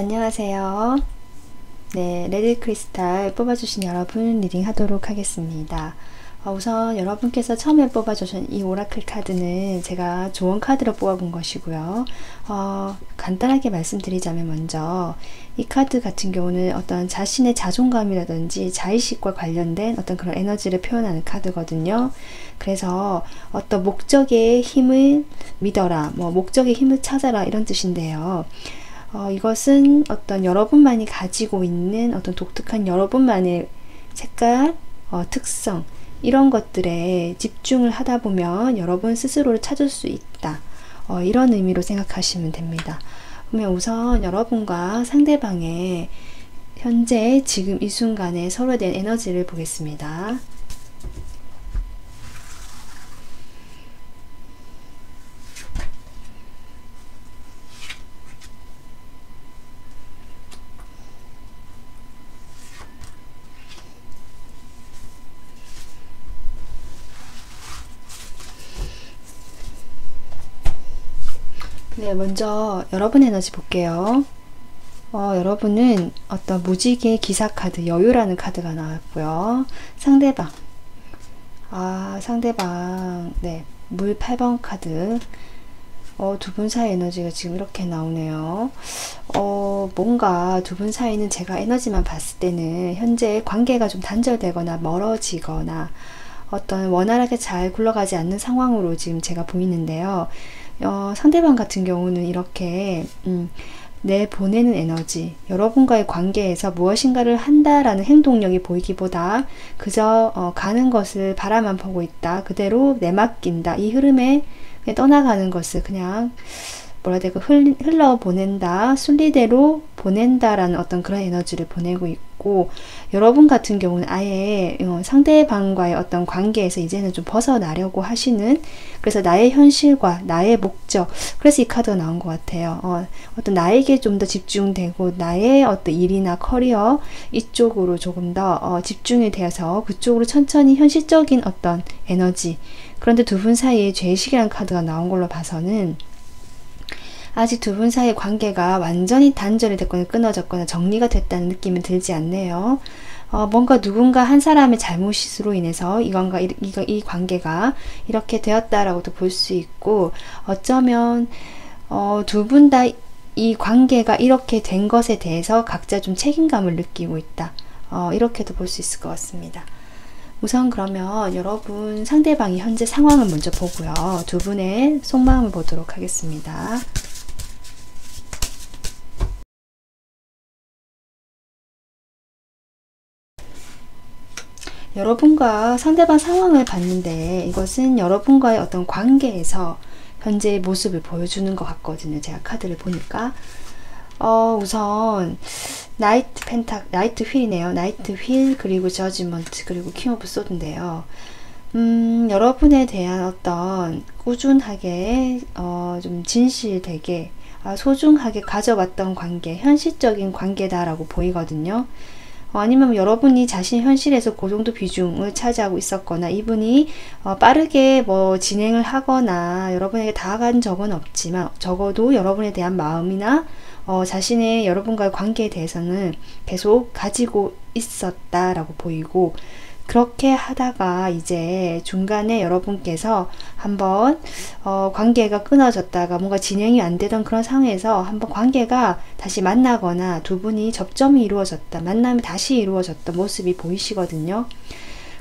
안녕하세요. 네, 레드 크리스탈 뽑아주신 여러분 리딩 하도록 하겠습니다. 우선 여러분께서 처음에 뽑아주신 이 오라클 카드는 제가 조언 카드로 뽑아본 것이고요. 간단하게 말씀드리자면 먼저 이 카드 같은 경우는 어떤 자신의 자존감이라든지 자의식과 관련된 어떤 그런 에너지를 표현하는 카드거든요. 그래서 어떤 목적의 힘을 믿어라, 목적의 힘을 찾아라 이런 뜻인데요. 이것은 어떤 여러분만이 가지고 있는 어떤 독특한 여러분만의 색깔, 특성 이런 것들에 집중을 하다 보면 여러분 스스로를 찾을 수 있다. 이런 의미로 생각하시면 됩니다. 그러면 우선 여러분과 상대방의 현재 지금 이 순간에 서로에 대한 에너지를 보겠습니다. 네, 먼저 여러분 에너지 볼게요. 여러분은 어떤 무지개 기사 카드, 여유라는 카드가 나왔고요. 상대방, 네, 물 8번 카드. 두 분 사이 에너지가 지금 이렇게 나오네요. 뭔가 두 분 사이는 제가 에너지만 봤을 때는 현재 관계가 좀 단절되거나 멀어지거나 어떤 원활하게 잘 굴러가지 않는 상황으로 지금 제가 보이는데요. 상대방 같은 경우는 이렇게 내보내는 에너지, 여러분과의 관계에서 무엇인가를 한다라는 행동력이 보이기보다 그저 가는 것을 바라만 보고 있다, 그대로 내맡긴다, 이 흐름에 떠나가는 것을 그냥 뭐라 해야 될까, 흘러보낸다, 순리대로 보낸다라는 어떤 그런 에너지를 보내고 있고, 여러분 같은 경우는 아예 상대방과의 어떤 관계에서 이제는 좀 벗어나려고 하시는, 그래서 나의 현실과 나의 목적, 그래서 이 카드가 나온 것 같아요. 어떤 나에게 좀 더 집중되고 나의 어떤 일이나 커리어 이쪽으로 조금 더 집중이 되어서 그쪽으로 천천히 현실적인 어떤 에너지. 그런데 두 분 사이에 죄의식이라는 카드가 나온 걸로 봐서는 아직 두 분 사이의 관계가 완전히 단절이 됐거나 끊어졌거나 정리가 됐다는 느낌은 들지 않네요. 뭔가 누군가 한 사람의 잘못으로 인해서 이 관계가 이렇게 되었다라고도 볼 수 있고, 어쩌면 두 분 다 이 관계가 이렇게 된 것에 대해서 각자 좀 책임감을 느끼고 있다. 이렇게도 볼 수 있을 것 같습니다. 우선 그러면 여러분 상대방이 현재 상황을 먼저 보고요. 두 분의 속마음을 보도록 하겠습니다. 여러분과 상대방 상황을 봤는데 이것은 여러분과의 어떤 관계에서 현재의 모습을 보여주는 것 같거든요. 제가 카드를 보니까 우선 나이트 휠이네요. 나이트 휠, 그리고 저지먼트, 그리고 킹 오브 소드인데요. 여러분에 대한 어떤 꾸준하게 좀 진실되게 소중하게 가져왔던 관계, 현실적인 관계다라고 보이거든요. 아니면 여러분이 자신 현실에서 그 정도 비중을 차지하고 있었거나, 이분이 빠르게 진행을 하거나 여러분에게 다가간 적은 없지만 적어도 여러분에 대한 마음이나 자신의 여러분과의 관계에 대해서는 계속 가지고 있었다라고 보이고, 그렇게 하다가 이제 중간에 여러분께서 한번 관계가 끊어졌다가 뭔가 진행이 안 되던 그런 상황에서 한번 관계가 다시 만나거나 두 분이 접점이 이루어졌다, 만남이 다시 이루어졌던 모습이 보이시거든요.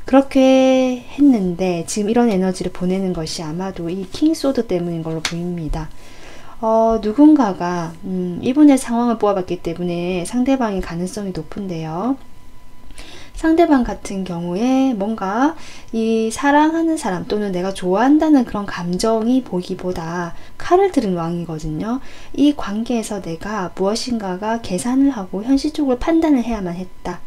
그렇게 했는데 지금 이런 에너지를 보내는 것이 아마도 이 킹 소드 때문인 걸로 보입니다. 누군가가 이분의 상황을 뽑아봤기 때문에 상대방의 가능성이 높은데요. 상대방 같은 경우에 뭔가 이 사랑하는 사람 또는 내가 좋아한다는 그런 감정이 보기보다 칼을 들은 왕이거든요. 이 관계에서 내가 무엇인가가 계산을 하고 현실적으로 판단을 해야만 했다.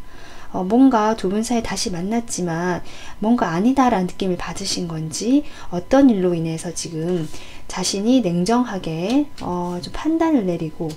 뭔가 두 분 사이 다시 만났지만 뭔가 아니다라는 느낌을 받으신 건지, 어떤 일로 인해서 지금 자신이 냉정하게 좀 판단을 내리고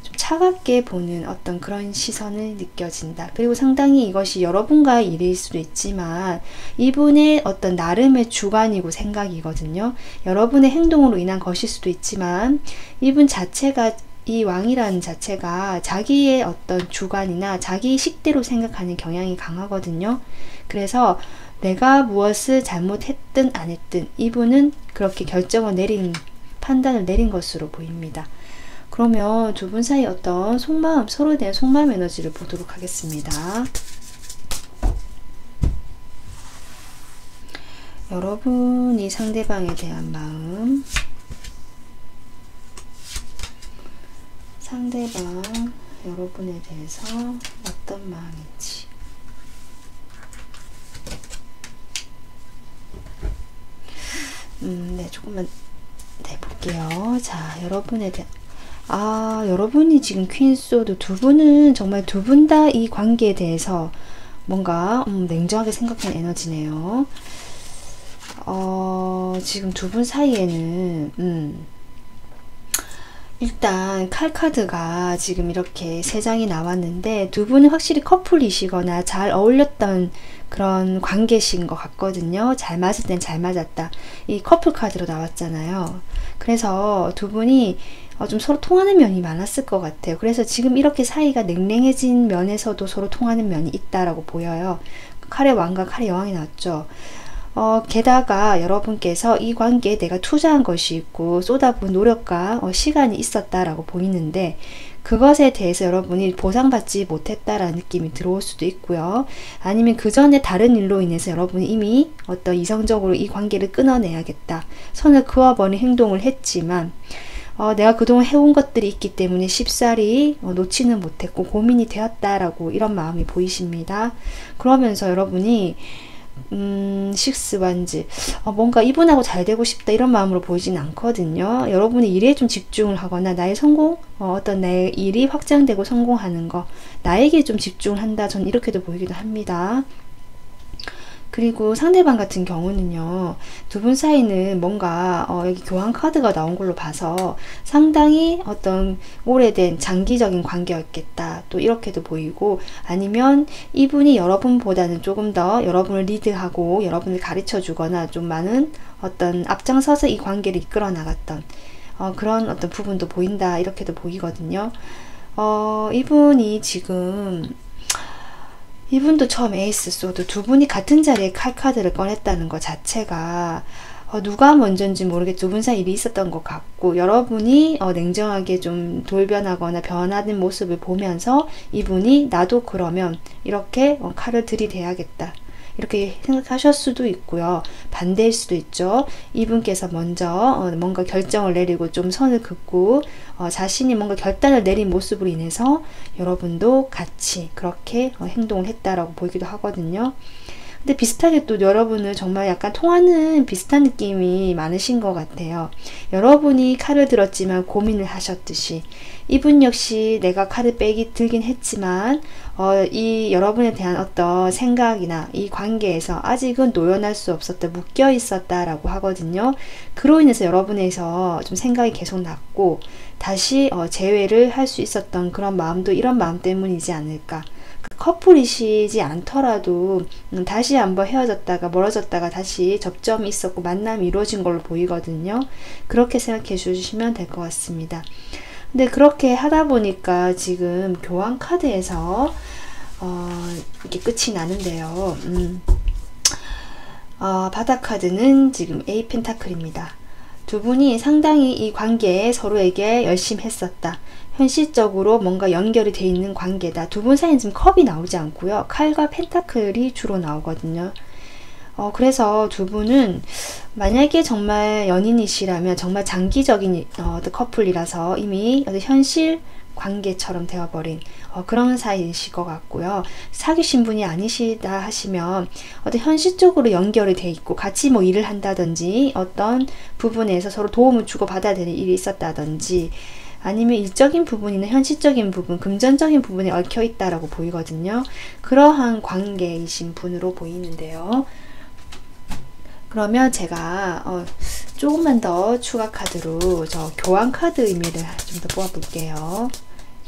좀 차갑게 보는 어떤 그런 시선을 느껴진다. 그리고 상당히 이것이 여러분과의 일일 수도 있지만 이분의 어떤 나름의 주관이고 생각이거든요. 여러분의 행동으로 인한 것일 수도 있지만 이분 자체가 이 왕이라는 자체가 자기의 어떤 주관이나 자기 식대로 생각하는 경향이 강하거든요. 그래서 내가 무엇을 잘못했든 안 했든 이분은 그렇게 결정을 내린, 판단을 내린 것으로 보입니다. 그러면 두 분 사이 어떤 속마음, 서로에 대한 속마음 에너지를 보도록 하겠습니다. 여러분이 상대방에 대한 마음, 상대방 여러분에 대해서 어떤 마음인지. 네, 조금만 볼게요. 자, 여러분에 대한, 여러분이 지금 퀸소드, 두 분은 정말 두 분 다 이 관계에 대해서 뭔가 냉정하게 생각하는 에너지네요. 지금 두 분 사이에는 일단 칼 카드가 지금 이렇게 세 장이 나왔는데 두 분은 확실히 커플이시거나 잘 어울렸던 그런 관계신 것 같거든요. 잘 맞을 땐 잘 맞았다. 이 커플 카드로 나왔잖아요. 그래서 두 분이 좀 서로 통하는 면이 많았을 것 같아요. 그래서 지금 이렇게 사이가 냉랭해진 면에서도 서로 통하는 면이 있다라고 보여요. 칼의 왕과 칼의 여왕이 나왔죠. 게다가 여러분께서 이 관계에 내가 투자한 것이 있고 쏟아부은 노력과 시간이 있었다라고 보이는데 그것에 대해서 여러분이 보상받지 못했다라는 느낌이 들어올 수도 있고요. 아니면 그 전에 다른 일로 인해서 여러분이 이미 어떤 이성적으로 이 관계를 끊어내야겠다. 선을 그어버린 행동을 했지만 내가 그동안 해온 것들이 있기 때문에 쉽사리 놓지는 못했고 고민이 되었다라고 이런 마음이 보이십니다. 그러면서 여러분이 식스 완즈 뭔가 이분하고 잘 되고 싶다 이런 마음으로 보이진 않거든요. 여러분이 일에 좀 집중을 하거나 나의 성공, 어떤 나의 일이 확장되고 성공하는 거, 나에게 좀 집중을 한다. 전 이렇게도 보이기도 합니다. 그리고 상대방 같은 경우는요, 두 분 사이는 뭔가 여기 교환 카드가 나온 걸로 봐서 상당히 어떤 오래된 장기적인 관계였겠다, 또 이렇게도 보이고, 아니면 이분이 여러분보다는 조금 더 여러분을 리드하고 여러분을 가르쳐 주거나 좀 많은 어떤 앞장서서 이 관계를 이끌어 나갔던 그런 어떤 부분도 보인다, 이렇게도 보이거든요. 이분이 지금 이분도 처음 에이스 소드, 두 분이 같은 자리에 칼 카드를 꺼냈다는 것 자체가 누가 먼저인지 모르게 두 분 사이 일이 있었던 것 같고, 여러분이 냉정하게 좀 돌변하거나 변하는 모습을 보면서 이분이 나도 그러면 이렇게 칼을 들이대야겠다, 이렇게 생각하실 수도 있고요. 반대일 수도 있죠. 이분께서 먼저 뭔가 결정을 내리고 좀 선을 긋고 자신이 뭔가 결단을 내린 모습으로 인해서 여러분도 같이 그렇게 행동을 했다라고 보이기도 하거든요. 근데 비슷하게 또 여러분은 정말 약간 통하는 비슷한 느낌이 많으신 것 같아요. 여러분이 칼을 들었지만 고민을 하셨듯이 이분 역시 내가 칼을 들긴 했지만 이 여러분에 대한 어떤 생각이나 이 관계에서 아직은 노연할 수 없었다, 묶여 있었다라고 하거든요. 그로 인해서 여러분에서 좀 생각이 계속 났고 다시 재회를 할 수 있었던 그런 마음도 이런 마음 때문이지 않을까. 커플이시지 않더라도 다시 한번 헤어졌다가 멀어졌다가 다시 접점이 있었고 만남이 이루어진 걸로 보이거든요. 그렇게 생각해 주시면 될 것 같습니다. 근데 그렇게 하다 보니까 지금 교환 카드에서 이렇게 끝이 나는데요. 바닥 카드는 지금 A 펜타클입니다. 두 분이 상당히 이 관계에 서로에게 열심히 했었다. 현실적으로 뭔가 연결이 돼 있는 관계다. 두 분 사이는 지금 컵이 나오지 않고요. 칼과 펜타클이 주로 나오거든요. 그래서 두 분은 만약에 정말 연인이시라면 정말 장기적인 커플이라서 이미 현실 관계처럼 되어버린 그런 사이이실 것 같고요. 사귀신 분이 아니시다 하시면 어떤 현실적으로 연결이 돼 있고 같이 뭐 일을 한다든지 어떤 부분에서 서로 도움을 주고 받아야 되는 일이 있었다든지 아니면 일적인 부분이나 현실적인 부분, 금전적인 부분에 얽혀 있다라고 보이거든요. 그러한 관계이신 분으로 보이는데요. 그러면 제가 조금만 더 추가 카드로 저 교환 카드 의미를 좀 더 뽑아볼게요.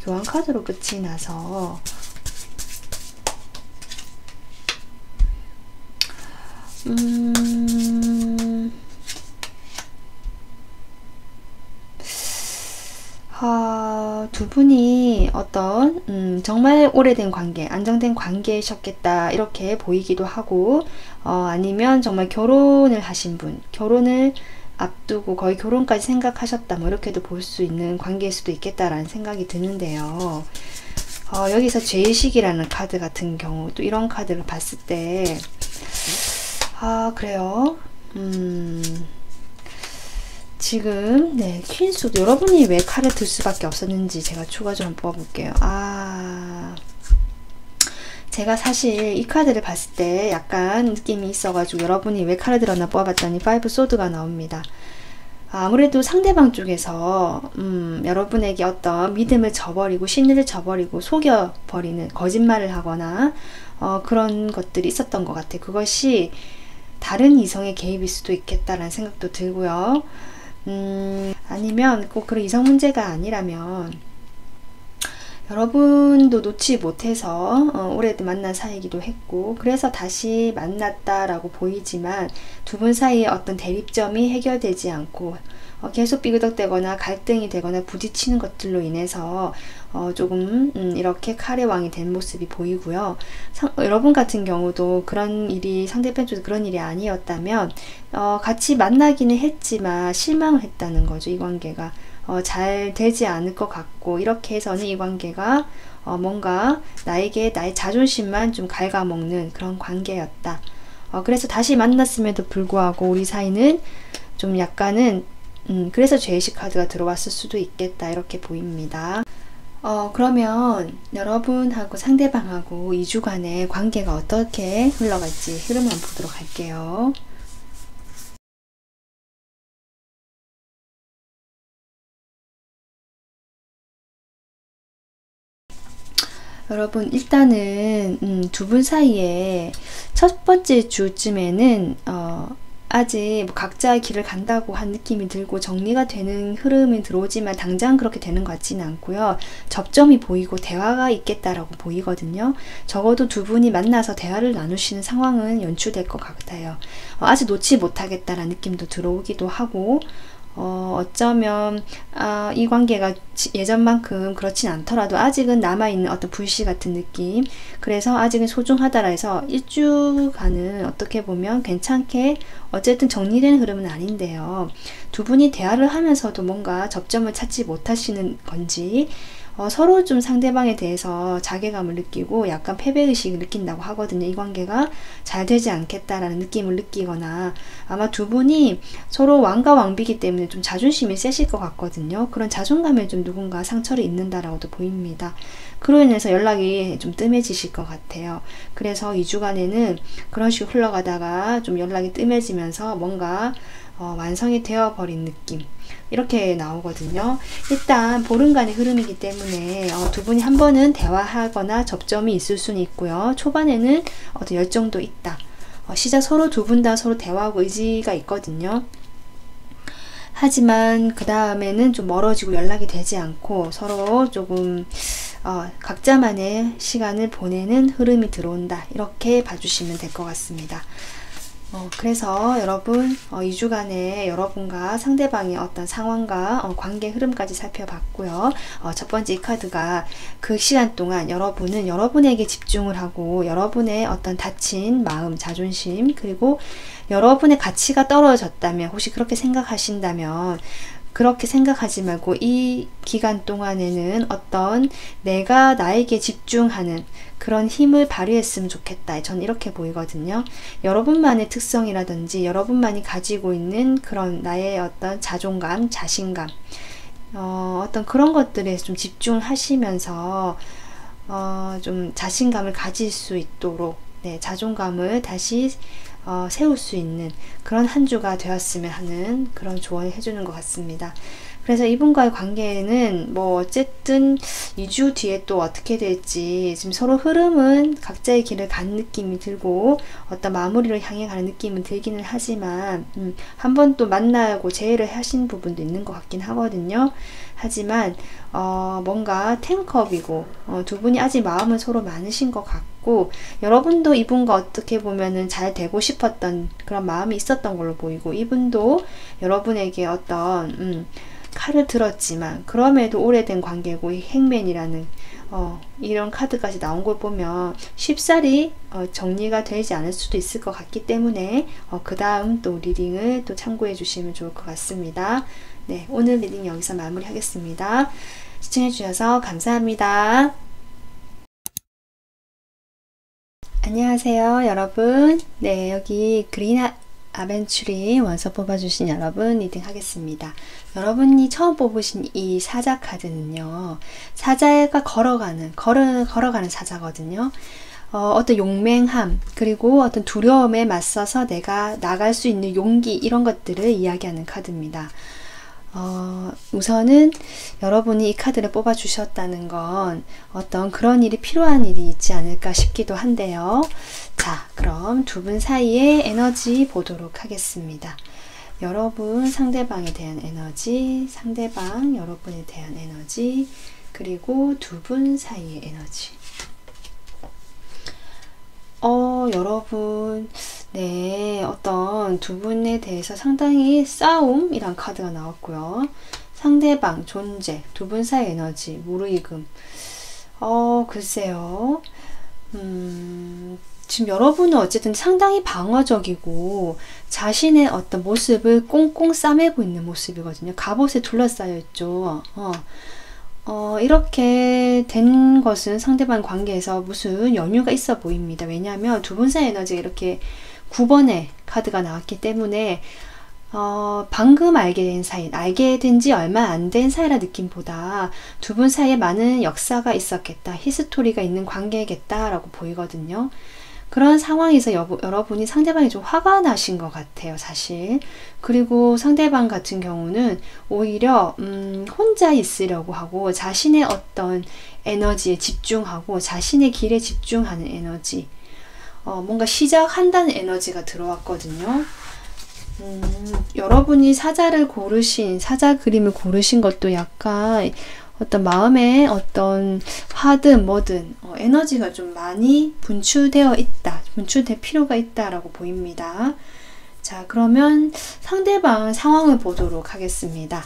교환 카드로 끝이 나서 두 분이 어떤 정말 오래된 관계, 안정된 관계이셨겠다 이렇게 보이기도 하고, 아니면 정말 결혼을 하신 분, 결혼을 앞두고 거의 결혼까지 생각하셨다, 뭐 이렇게도 볼 수 있는 관계일 수도 있겠다라는 생각이 드는데요. 여기서 죄의식이라는 카드 같은 경우, 또 이런 카드를 봤을 때 그래요. 지금 퀸수도 여러분이 왜 칼을 들 수밖에 없었는지 제가 추가적으로 뽑아볼게요. 제가 사실 이 카드를 봤을 때 약간 느낌이 있어가지고 여러분이 왜 칼을 들었나 뽑아봤더니 5 소드가 나옵니다. 아무래도 상대방 쪽에서 여러분에게 어떤 믿음을 저버리고 신뢰를 저버리고 속여버리는, 거짓말을 하거나 그런 것들이 있었던 것 같아요. 그것이 다른 이성의 개입일 수도 있겠다라는 생각도 들고요. 아니면 꼭 그런 이성 문제가 아니라면 여러분도 놓지 못해서 오래된 만난 사이이기도 했고, 그래서 다시 만났다라고 보이지만 두 분 사이에 어떤 대립점이 해결되지 않고 계속 삐그덕대거나 갈등이 되거나 부딪히는 것들로 인해서 조금 이렇게 칼의 왕이 된 모습이 보이고요. 여러분 같은 경우도 그런 일이, 상대편 쪽에서 그런 일이 아니었다면 같이 만나기는 했지만 실망을 했다는 거죠. 이 관계가 잘 되지 않을 것 같고, 이렇게 해서는 이 관계가 뭔가 나의 자존심만 좀 갉아먹는 그런 관계였다. 그래서 다시 만났음에도 불구하고 우리 사이는 좀 약간은 그래서 죄의식 카드가 들어왔을 수도 있겠다, 이렇게 보입니다. 그러면 여러분하고 상대방하고 2주간의 관계가 어떻게 흘러갈지 흐름 한번 보도록 할게요. 여러분, 일단은 두 분 사이에 첫 번째 주쯤에는 아직 뭐 각자의 길을 간다고 한 느낌이 들고 정리가 되는 흐름이 들어오지만 당장 그렇게 되는 것 같지는 않고요. 접점이 보이고 대화가 있겠다라고 보이거든요. 적어도 두 분이 만나서 대화를 나누시는 상황은 연출될 것 같아요. 아직 놓지 못하겠다라는 느낌도 들어오기도 하고, 어쩌면 이 관계가 예전만큼 그렇진 않더라도 아직은 남아있는 어떤 불씨 같은 느낌, 그래서 아직은 소중하다라 해서 1주간은 어떻게 보면 괜찮게 어쨌든 정리된 흐름은 아닌데요. 두 분이 대화를 하면서도 뭔가 접점을 찾지 못하시는 건지, 서로 좀 상대방에 대해서 자괴감을 느끼고 약간 패배의식을 느낀다고 하거든요. 이 관계가 잘 되지 않겠다라는 느낌을 느끼거나, 아마 두 분이 서로 왕과 왕비이기 때문에 좀 자존심이 세실 것 같거든요. 그런 자존감에 좀 누군가 상처를 입는다라고도 보입니다. 그로 인해서 연락이 좀 뜸해지실 것 같아요. 그래서 2주간에는 그런 식으로 흘러가다가 좀 연락이 뜸해지면서 뭔가 완성이 되어버린 느낌, 이렇게 나오거든요. 일단 보름간의 흐름이기 때문에 두 분이 한 번은 대화하거나 접점이 있을 수는 있고요. 초반에는 어떤 열정도 있다. 서로 두 분 다 서로 대화하고 의지가 있거든요. 하지만 그 다음에는 좀 멀어지고 연락이 되지 않고 서로 조금 각자만의 시간을 보내는 흐름이 들어온다, 이렇게 봐주시면 될 것 같습니다. 그래서 여러분 2주간의 여러분과 상대방의 어떤 상황과 관계 흐름까지 살펴봤고요. 첫 번째 이 카드가 그 시간 동안 여러분은 여러분에게 집중을 하고 여러분의 어떤 다친 마음, 자존심, 그리고 여러분의 가치가 떨어졌다면, 혹시 그렇게 생각하신다면 그렇게 생각하지 말고 이 기간 동안에는 어떤 내가 나에게 집중하는 그런 힘을 발휘했으면 좋겠다. 저는 이렇게 보이거든요. 여러분만의 특성이라든지 여러분만이 가지고 있는 그런 나의 어떤 자존감, 자신감, 어떤 그런 것들에 좀 집중하시면서 좀 자신감을 가질 수 있도록, 자존감을 다시 세울 수 있는 그런 한 주가 되었으면 하는 그런 조언을 해주는 것 같습니다. 그래서 이분과의 관계는 뭐 어쨌든 2주 뒤에 또 어떻게 될지, 지금 서로 흐름은 각자의 길을 간 느낌이 들고 어떤 마무리를 향해 가는 느낌은 들기는 하지만 한 번 또 만나고 재회를 하신 부분도 있는 것 같긴 하거든요. 하지만 뭔가 텐컵이고 두 분이 아직 마음은 서로 많으신 것 같고, 여러분도 이분과 어떻게 보면은 잘 되고 싶었던 그런 마음이 있었던 걸로 보이고, 이분도 여러분에게 어떤 칼을 들었지만 그럼에도 오래된 관계고 이 행맨이라는 이런 카드까지 나온 걸 보면 쉽사리 정리가 되지 않을 수도 있을 것 같기 때문에 그 다음 또 리딩을 또 참고해 주시면 좋을 것 같습니다. 네, 오늘 리딩 여기서 마무리 하겠습니다. 시청해 주셔서 감사합니다. 안녕하세요 여러분. 네, 여기 그린 아벤츄리 원서 뽑아주신 여러분 리딩 하겠습니다. 여러분이 처음 뽑으신 이 사자 카드는요, 사자가 걸어가는 사자거든요. 어떤 용맹함, 그리고 어떤 두려움에 맞서서 내가 나갈 수 있는 용기, 이런 것들을 이야기하는 카드입니다. 우선은 여러분이 이 카드를 뽑아 주셨다는 건 어떤 그런 일이 필요한 일이 있지 않을까 싶기도 한데요. 자, 그럼 두 분 사이의 에너지 보도록 하겠습니다. 여러분 상대방에 대한 에너지, 상대방 여러분에 대한 에너지, 그리고 두 분 사이의 에너지. 여러분, 네, 어떤 두 분에 대해서 상당히 싸움이란 카드가 나왔고요. 상대방, 존재, 두 분 사이 에너지, 무르익음. 글쎄요. 지금 여러분은 어쨌든 상당히 방어적이고 자신의 어떤 모습을 꽁꽁 싸매고 있는 모습이거든요. 갑옷에 둘러싸여 있죠. 이렇게 된 것은 상대방 관계에서 무슨 연유가 있어 보입니다. 왜냐하면 두 분 사이 에너지가 이렇게 9번의 카드가 나왔기 때문에 방금 알게 된 지 얼마 안 된 사이라 느낌보다 두 분 사이에 많은 역사가 있었겠다, 히스토리가 있는 관계겠다라고 보이거든요. 그런 상황에서 여러분이 상대방이 좀 화가 나신 것 같아요, 사실. 그리고 상대방 같은 경우는 오히려 혼자 있으려고 하고 자신의 어떤 에너지에 집중하고 자신의 길에 집중하는 에너지, 뭔가 시작한다는 에너지가 들어왔거든요. 여러분이 사자 그림을 고르신 것도 약간 어떤 마음에 어떤 화든 뭐든 에너지가 좀 많이 분출될 필요가 있다라고 보입니다. 자, 그러면 상대방 상황을 보도록 하겠습니다.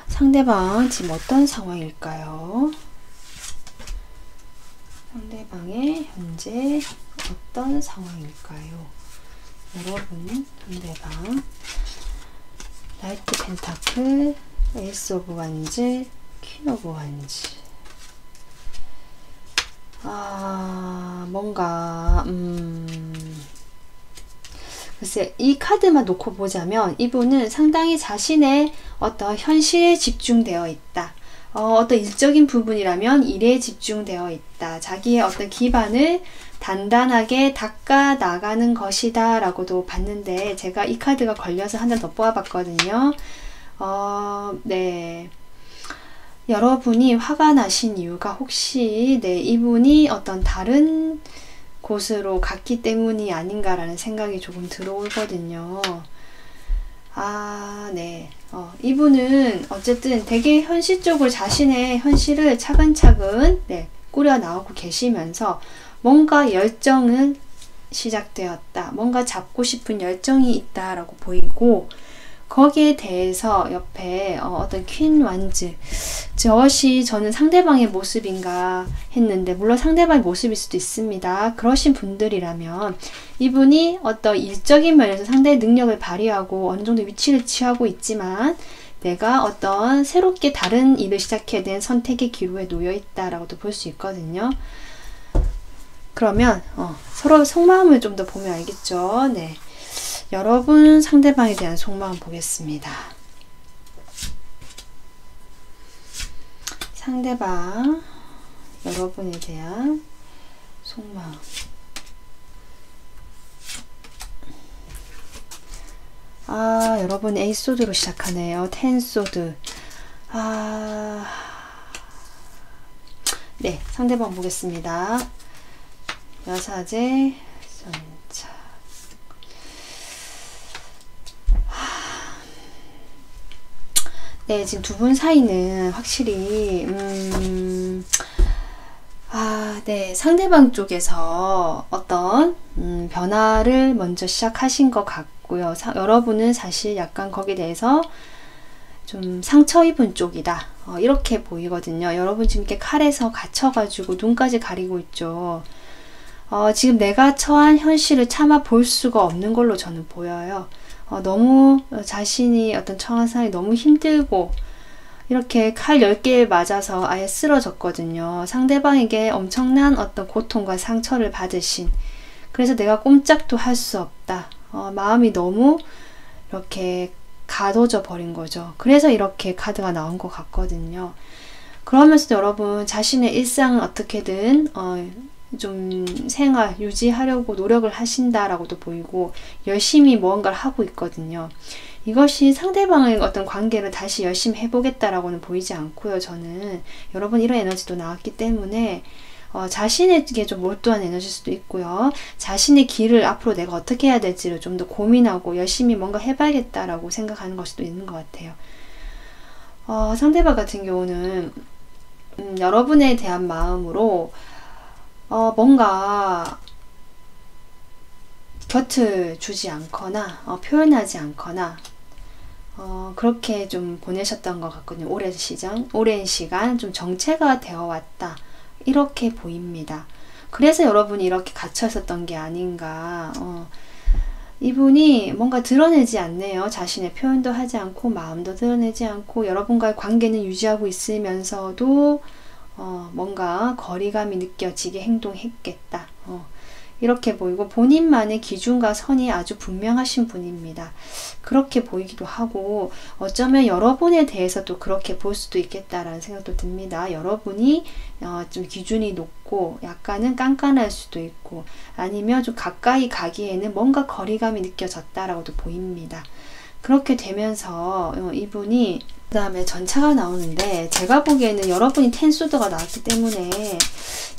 상대방 지금 어떤 상황일까요? 상대방의 현재 어떤 상황일까요? 여러분, 상대방 나이트 펜타클, 에이스 오브 완즈, 퀸 오브 완즈. 뭔가 글쎄, 이 카드만 놓고 보자면 이분은 상당히 자신의 어떤 현실에 집중되어 있다. 어떤 일적인 부분이라면 일에 집중되어 있다. 자기의 어떤 기반을 단단하게 닦아 나가는 것이다 라고도 봤는데, 제가 이 카드가 걸려서 한 장 더 뽑아봤거든요. 네. 여러분이 화가 나신 이유가 혹시 이분이 어떤 다른 곳으로 갔기 때문이 아닌가라는 생각이 조금 들어오거든요. 네. 이분은 어쨌든 되게 현실적으로 자신의 현실을 차근차근 꾸려 나오고 계시면서 뭔가 열정은 시작되었다. 뭔가 잡고 싶은 열정이 있다라고 보이고, 거기에 대해서 옆에 어떤 퀸 완즈, 저것이 저는 상대방의 모습인가 했는데, 물론 상대방의 모습일 수도 있습니다. 그러신 분들이라면 이분이 어떤 일적인 면에서 상대의 능력을 발휘하고 어느 정도 위치를 취하고 있지만 내가 어떤 새롭게 다른 일을 시작해야 되는 선택의 기로에 놓여 있다라고도 볼 수 있거든요. 그러면 서로 속마음을 좀 더 보면 알겠죠. 네. 여러분 상대방에 대한 속마음 보겠습니다. 상대방 여러분에 대한 속마음. 여러분 에이소드로 시작하네요. 텐소드. 네, 상대방 보겠습니다. 여사제, 선차. 네, 지금 두 분 사이는 확실히 네, 상대방 쪽에서 어떤 변화를 먼저 시작하신 것 같고요. 여러분은 사실 약간 거기에 대해서 좀 상처 입은 쪽이다. 이렇게 보이거든요. 여러분 지금 이렇게 칼에서 갇혀가지고 눈까지 가리고 있죠. 지금 내가 처한 현실을 차마 볼 수가 없는 걸로 저는 보여요. 너무 자신이 어떤 처한 상황이 너무 힘들고 이렇게 칼 10개 맞아서 아예 쓰러졌거든요. 상대방에게 엄청난 어떤 고통과 상처를 받으신, 그래서 내가 꼼짝도 할 수 없다. 마음이 너무 이렇게 가둬져 버린 거죠. 그래서 이렇게 카드가 나온 것 같거든요. 그러면서도 여러분 자신의 일상을 어떻게든 좀 생활 유지하려고 노력을 하신다라고도 보이고 열심히 무언가를 하고 있거든요. 이것이 상대방의 어떤 관계를 다시 열심히 해보겠다라고는 보이지 않고요. 저는 여러분 이런 에너지도 나왔기 때문에 자신에게 좀 몰두한 에너지일 수도 있고요. 자신의 길을 앞으로 내가 어떻게 해야 될지를 좀 더 고민하고 열심히 뭔가 해봐야겠다라고 생각하는 걸 수도 있는 것 같아요. 상대방 같은 경우는 여러분에 대한 마음으로 뭔가 곁을 주지 않거나 표현하지 않거나 그렇게 좀 보내셨던 것 같거든요. 오랜 시간 좀 정체가 되어 왔다. 이렇게 보입니다. 그래서 여러분이 이렇게 갇혀 있었던 게 아닌가. 이분이 뭔가 드러내지 않네요. 자신의 표현도 하지 않고 마음도 드러내지 않고 여러분과의 관계는 유지하고 있으면서도 뭔가 거리감이 느껴지게 행동했겠다. 이렇게 보이고 본인만의 기준과 선이 아주 분명하신 분입니다. 그렇게 보이기도 하고 어쩌면 여러분에 대해서도 그렇게 볼 수도 있겠다라는 생각도 듭니다. 여러분이 좀 기준이 높고 약간은 깐깐할 수도 있고 아니면 좀 가까이 가기에는 뭔가 거리감이 느껴졌다라고도 보입니다. 그렇게 되면서 이분이 그 다음에 전차가 나오는데 제가 보기에는 여러분이 텐소드가 나왔기 때문에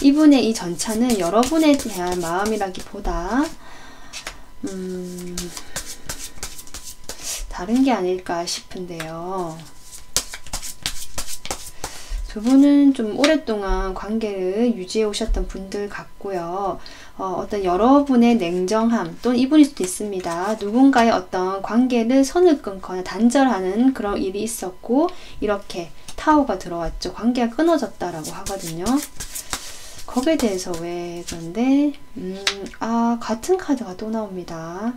이분의 이 전차는 여러분에 대한 마음이라기보다 다른 게 아닐까 싶은데요. 두 분은 좀 오랫동안 관계를 유지해 오셨던 분들 같고요. 어떤 여러분의 냉정함 또는 이분일 수도 있습니다. 누군가의 어떤 관계를 선을 끊거나 단절하는 그런 일이 있었고 이렇게 타워가 들어왔죠. 관계가 끊어졌다라고 하거든요. 거기에 대해서 왜 그런데 같은 카드가 또 나옵니다.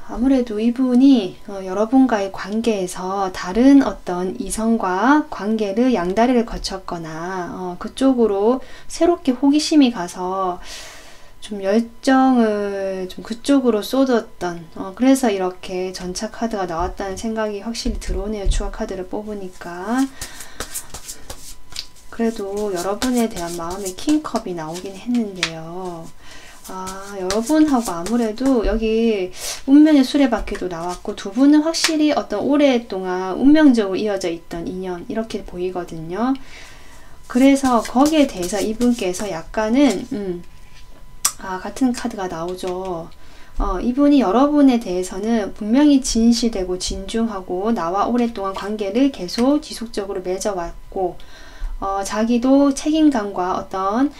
아무래도 이분이 여러분과의 관계에서 다른 어떤 이성과 관계를 양다리를 거쳤거나 그쪽으로 새롭게 호기심이 가서 좀 열정을 좀 그쪽으로 쏟았던 그래서 이렇게 전차 카드가 나왔다는 생각이 확실히 들어오네요. 추가 카드를 뽑으니까. 그래도 여러분에 대한 마음의 킹컵이 나오긴 했는데요. 여러분하고 아무래도 여기 운명의 수레바퀴도 나왔고 두 분은 확실히 어떤 오랫동안 운명적으로 이어져 있던 인연 이렇게 보이거든요. 그래서 거기에 대해서 이분께서 약간은 같은 카드가 나오죠. 이분이 여러분에 대해서는 분명히 진실되고 진중하고 나와 오랫동안 관계를 계속 지속적으로 맺어왔고 자기도 책임감과 어떤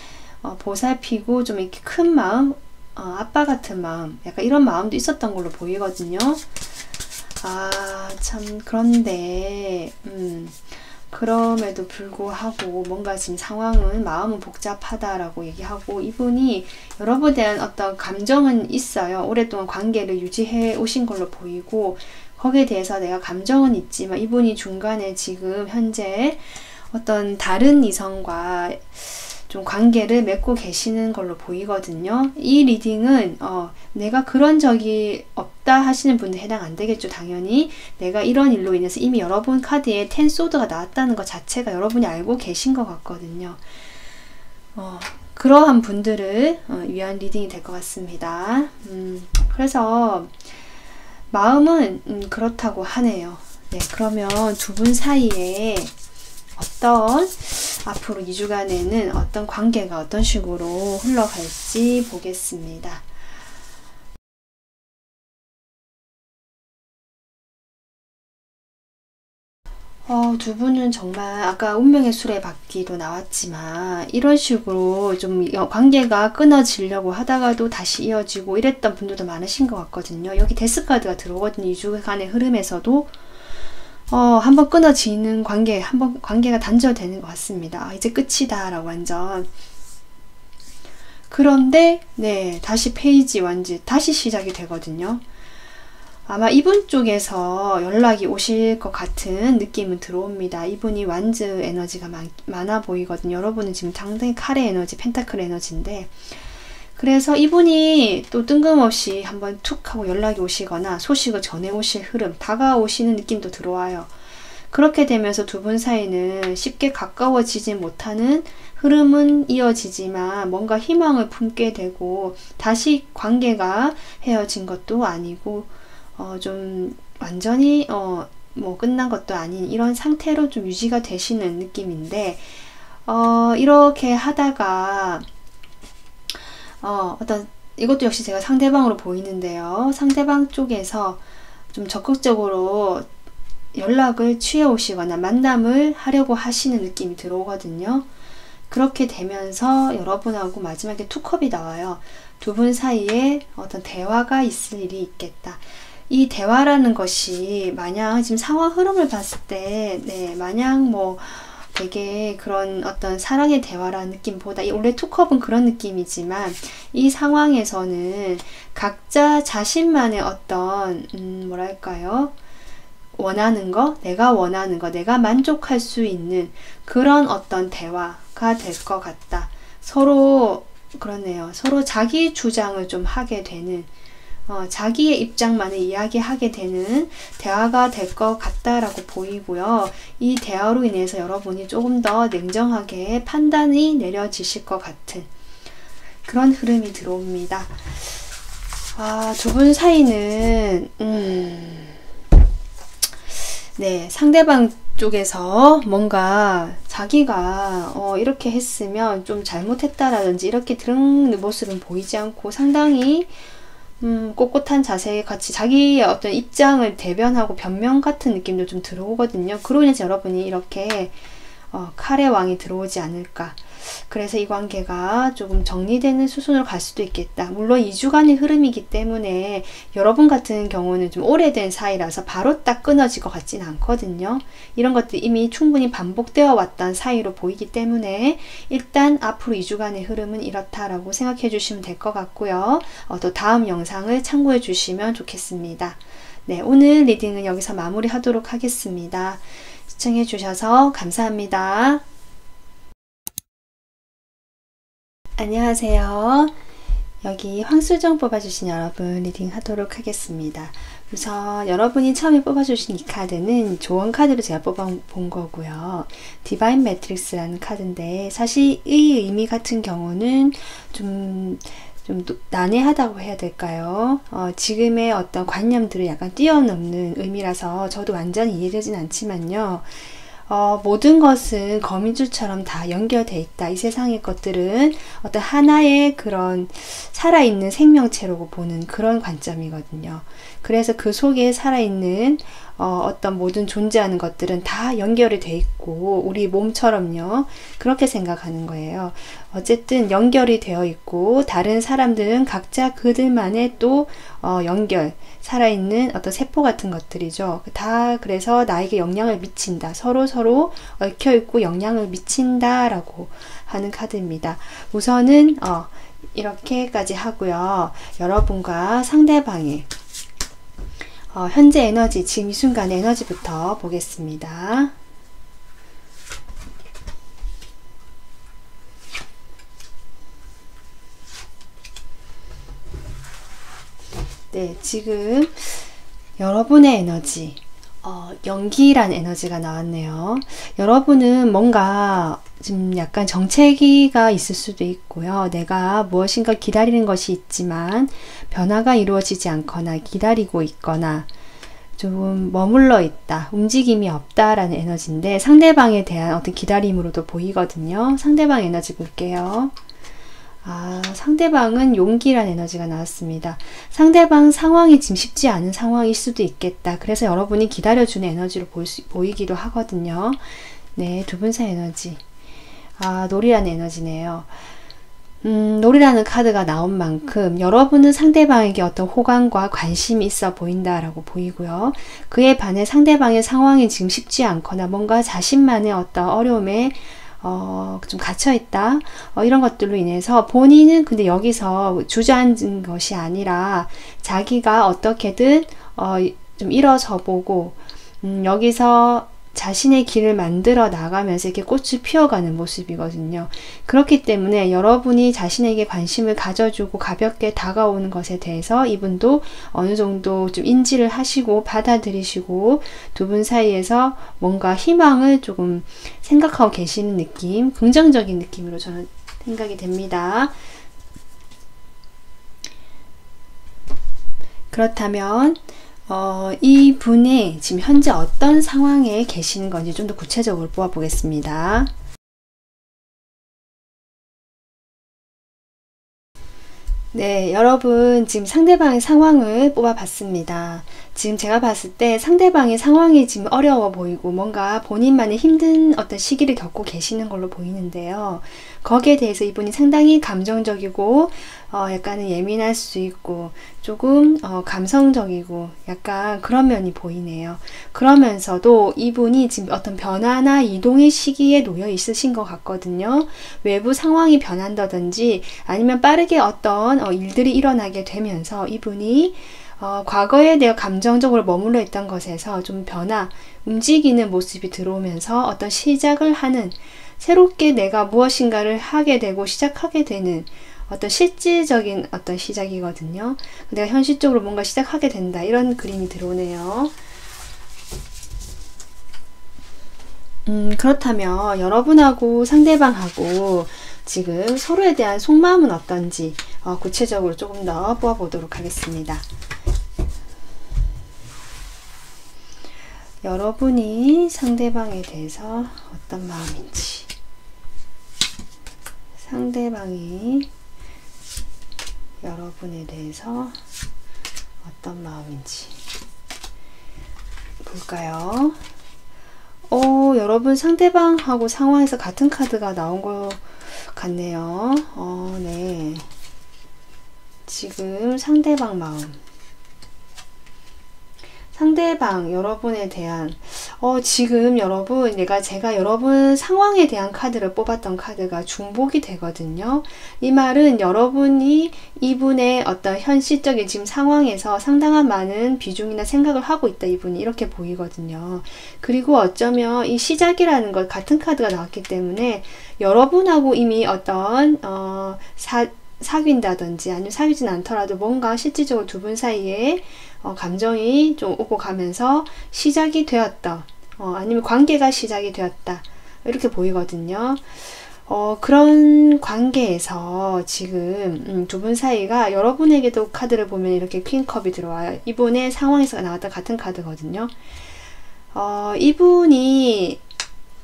보살피고 좀 이렇게 큰 마음, 아빠 같은 마음, 약간 이런 마음도 있었던 걸로 보이거든요. 참, 그런데, 그럼에도 불구하고 뭔가 지금 상황은 마음은 복잡하다라고 얘기하고 이분이 여러분에 대한 어떤 감정은 있어요. 오랫동안 관계를 유지해 오신 걸로 보이고 거기에 대해서 내가 감정은 있지만 이분이 중간에 지금 현재 어떤 다른 이성과 좀 관계를 맺고 계시는 걸로 보이거든요. 이 리딩은 내가 그런 적이 없다 하시는 분들 해당 안 되겠죠. 당연히 내가 이런 일로 인해서 이미 여러분 카드에 텐소드가 나왔다는 것 자체가 여러분이 알고 계신 것 같거든요. 그러한 분들을 위한 리딩이 될 것 같습니다. 그래서 마음은 그렇다고 하네요. 네, 그러면 두 분 사이에 어떤 앞으로 2주간에는 어떤 관계가 어떤 식으로 흘러갈지 보겠습니다. 두 분은 정말 아까 운명의 수레바퀴도 나왔지만 이런 식으로 좀 관계가 끊어지려고 하다가도 다시 이어지고 이랬던 분들도 많으신 것 같거든요. 여기 데스카드가 들어오거든요. 2주간의 흐름에서도 한번 끊어지는 한번 관계가 단절되는 것 같습니다. 이제 끝이다 라고 완전. 그런데 네, 다시 페이지 완지 다시 시작이 되거든요. 아마 이분 쪽에서 연락이 오실 것 같은 느낌은 들어옵니다. 이분이 완즈 에너지가 많아 보이거든요. 여러분은 지금 상당히 칼의 에너지, 펜타클 에너지인데, 그래서 이분이 또 뜬금없이 한번 툭 하고 연락이 오시거나 소식을 전해 오실 흐름, 다가오시는 느낌도 들어와요. 그렇게 되면서 두 분 사이는 쉽게 가까워지지 못하는 흐름은 이어지지만 뭔가 희망을 품게 되고, 다시 관계가 헤어진 것도 아니고 좀 완전히 뭐 끝난 것도 아닌 이런 상태로 좀 유지가 되시는 느낌인데, 이렇게 하다가 이것도 역시 제가 상대방으로 보이는데요. 상대방 쪽에서 좀 적극적으로 연락을 취해 오시거나 만남을 하려고 하시는 느낌이 들어오거든요. 그렇게 되면서 여러분하고 마지막에 투컵이 나와요. 두 분 사이에 어떤 대화가 있을 일이 있겠다. 이 대화라는 것이 마냥 지금 상황 흐름을 봤을 때, 네, 마냥 뭐 되게 그런 어떤 사랑의 대화라는 느낌보다, 원래 투컵은 그런 느낌이지만 이 상황에서는 각자 자신만의 어떤 뭐랄까요, 원하는 거, 내가 원하는 거, 내가 만족할 수 있는 그런 어떤 대화가 될 것 같다. 서로 그렇네요. 서로 자기 주장을 좀 하게 되는, 자기의 입장만을 이야기하게 되는 대화가 될 것 같다라고 보이고요. 이 대화로 인해서 여러분이 조금 더 냉정하게 판단이 내려지실 것 같은 그런 흐름이 들어옵니다. 두 분 사이는 네, 상대방 쪽에서 뭔가 자기가 이렇게 했으면 좀 잘못했다라든지 이렇게 들은 모습은 보이지 않고 상당히 꼿꼿한 자세에 같이 자기의 어떤 입장을 대변하고 변명 같은 느낌도 좀 들어오거든요. 그로 인해서 여러분이 이렇게 칼의 왕이 들어오지 않을까. 그래서 이 관계가 조금 정리되는 수순으로 갈 수도 있겠다. 물론 2주간의 흐름이기 때문에 여러분 같은 경우는 좀 오래된 사이라서 바로 딱 끊어질 것 같지는 않거든요. 이런 것들이 이미 충분히 반복되어 왔던 사이로 보이기 때문에 일단 앞으로 2주간의 흐름은 이렇다라고 생각해 주시면 될 것 같고요. 또 다음 영상을 참고해 주시면 좋겠습니다. 네, 오늘 리딩은 여기서 마무리하도록 하겠습니다. 시청해 주셔서 감사합니다. 안녕하세요. 여기 황수정 뽑아주신 여러분 리딩 하도록 하겠습니다. 우선 여러분이 처음에 뽑아주신 이 카드는 조언 카드로 제가 뽑아본 거고요. 디바인 매트릭스라는 카드인데, 사실 이 의미 같은 경우는 좀 난해하다고 해야 될까요? 지금의 어떤 관념들을 약간 뛰어넘는 의미라서 저도 완전히 이해되진 않지만요. 모든 것은 거미줄처럼 다 연결돼 있다. 이 세상의 것들은 어떤 하나의 그런 살아있는 생명체로 보는 그런 관점이거든요. 그래서 그 속에 살아있는 어떤 모든 존재하는 것들은 다 연결이 돼 있고, 우리 몸처럼요. 그렇게 생각하는 거예요. 어쨌든 연결이 되어 있고, 다른 사람들은 각자 그들만의 또 연결, 살아있는 어떤 세포 같은 것들이죠. 다 그래서 나에게 영향을 미친다. 서로 얽혀있고 영향을 미친다라고 하는 카드입니다. 우선은 이렇게까지 하고요. 여러분과 상대방의 현재 에너지, 지금 이 순간의 에너지부터 보겠습니다. 네, 지금 여러분의 에너지, 연기란 에너지가 나왔네요. 여러분은 뭔가 지금 약간 정체기가 있을 수도 있고요. 내가 무엇인가 기다리는 것이 있지만 변화가 이루어지지 않거나 기다리고 있거나 좀 머물러 있다, 움직임이 없다라는 에너지인데, 상대방에 대한 어떤 기다림으로도 보이거든요. 상대방 에너지 볼게요. 상대방은 용기란 에너지가 나왔습니다. 상대방 상황이 지금 쉽지 않은 상황일 수도 있겠다. 그래서 여러분이 기다려주는 에너지로 보이기도 하거든요. 네, 두 분 사이 에너지. 놀이라는 에너지네요. 놀이라는 카드가 나온 만큼 여러분은 상대방에게 어떤 호감과 관심이 있어 보인다라고 보이고요. 그에 반해 상대방의 상황이 지금 쉽지 않거나 뭔가 자신만의 어떤 어려움에 좀 갇혀있다. 이런 것들로 인해서 본인은 근데 여기서 주저앉은 것이 아니라 자기가 어떻게든 좀 일어서 보고 여기서 자신의 길을 만들어 나가면서 이렇게 꽃을 피워가는 모습이거든요. 그렇기 때문에 여러분이 자신에게 관심을 가져주고 가볍게 다가오는 것에 대해서 이분도 어느 정도 좀 인지를 하시고 받아들이시고 두 분 사이에서 뭔가 희망을 조금 생각하고 계시는 느낌, 긍정적인 느낌으로 저는 생각이 됩니다. 그렇다면 이분이 지금 현재 어떤 상황에 계시는 건지 좀 더 구체적으로 뽑아 보겠습니다. 네, 여러분 지금 상대방의 상황을 뽑아 봤습니다. 지금 제가 봤을 때 상대방의 상황이 지금 어려워 보이고 뭔가 본인만의 힘든 어떤 시기를 겪고 계시는 걸로 보이는데요. 거기에 대해서 이분이 상당히 감정적이고 약간은 예민할 수 있고 조금 감성적이고 약간 그런 면이 보이네요. 그러면서도 이분이 지금 어떤 변화나 이동의 시기에 놓여 있으신 것 같거든요. 외부 상황이 변한다든지 아니면 빠르게 어떤 일들이 일어나게 되면서 이분이 과거에 내가 감정적으로 머물러 있던 것에서 좀 변화, 움직이는 모습이 들어오면서 어떤 시작을 하는, 새롭게 내가 무엇인가를 하게 되고 시작하게 되는 어떤 실질적인 어떤 시작이거든요. 내가 현실적으로 뭔가 시작하게 된다. 이런 그림이 들어오네요. 그렇다면 여러분하고 상대방하고 지금 서로에 대한 속마음은 어떤지 구체적으로 조금 더 뽑아보도록 하겠습니다. 여러분이 상대방에 대해서 어떤 마음인지, 상대방이 여러분에 대해서 어떤 마음인지 볼까요? 여러분 상대방하고 상황에서 같은 카드가 나온 것 같네요. 네. 지금 상대방 마음. 상대방, 여러분에 대한 지금 여러분, 제가 여러분 상황에 대한 카드를 뽑았던 카드가 중복이 되거든요. 이 말은 여러분이 이분의 어떤 현실적인 지금 상황에서 상당한 많은 비중이나 생각을 하고 있다, 이분이 이렇게 보이거든요. 그리고 어쩌면 이 시작이라는 것, 같은 카드가 나왔기 때문에 여러분하고 이미 어떤 사귄다든지 아니면 사귀진 않더라도 뭔가 실질적으로 두 분 사이에 감정이 좀 오고 가면서 시작이 되었다. 아니면 관계가 시작이 되었다. 이렇게 보이거든요. 그런 관계에서 지금 두 분 사이가 여러분에게도 카드를 보면 이렇게 퀸컵이 들어와요. 이분의 상황에서 나왔던 같은 카드거든요. 이분이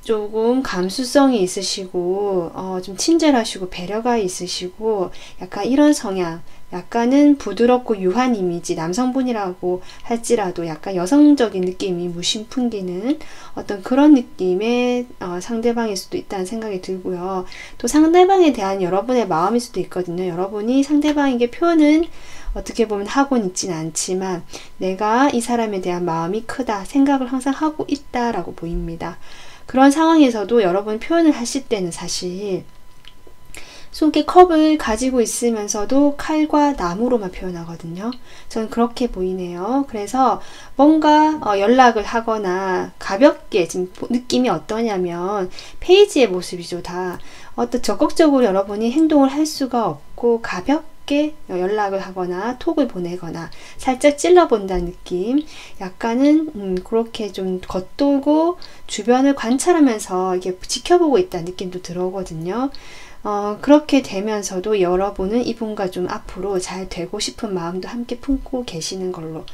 조금 감수성이 있으시고 좀 친절하시고 배려가 있으시고 약간 이런 성향, 약간은 부드럽고 유한 이미지, 남성분이라고 할지라도 약간 여성적인 느낌이 무심 풍기는 어떤 그런 느낌의 상대방일 수도 있다는 생각이 들고요. 또 상대방에 대한 여러분의 마음일 수도 있거든요. 여러분이 상대방에게 표현은 어떻게 보면 하고는 있지는 않지만 내가 이 사람에 대한 마음이 크다, 생각을 항상 하고 있다라고 보입니다. 그런 상황에서도 여러분 표현을 하실 때는 사실 속에 컵을 가지고 있으면서도 칼과 나무로만 표현하거든요. 저는 그렇게 보이네요. 그래서 뭔가 연락을 하거나 가볍게 지금 느낌이 어떠냐면 페이지의 모습이죠. 다 어떤 적극적으로 여러분이 행동을 할 수가 없고 가볍게 연락을 하거나 톡을 보내거나 살짝 찔러본다는 느낌, 약간은 그렇게 좀 겉돌고 주변을 관찰하면서 이렇게 지켜보고 있다는 느낌도 들어오거든요. 그렇게 되면서도 여러분은 이분과 좀 앞으로 잘 되고 싶은 마음도 함께 품고 계시는 걸로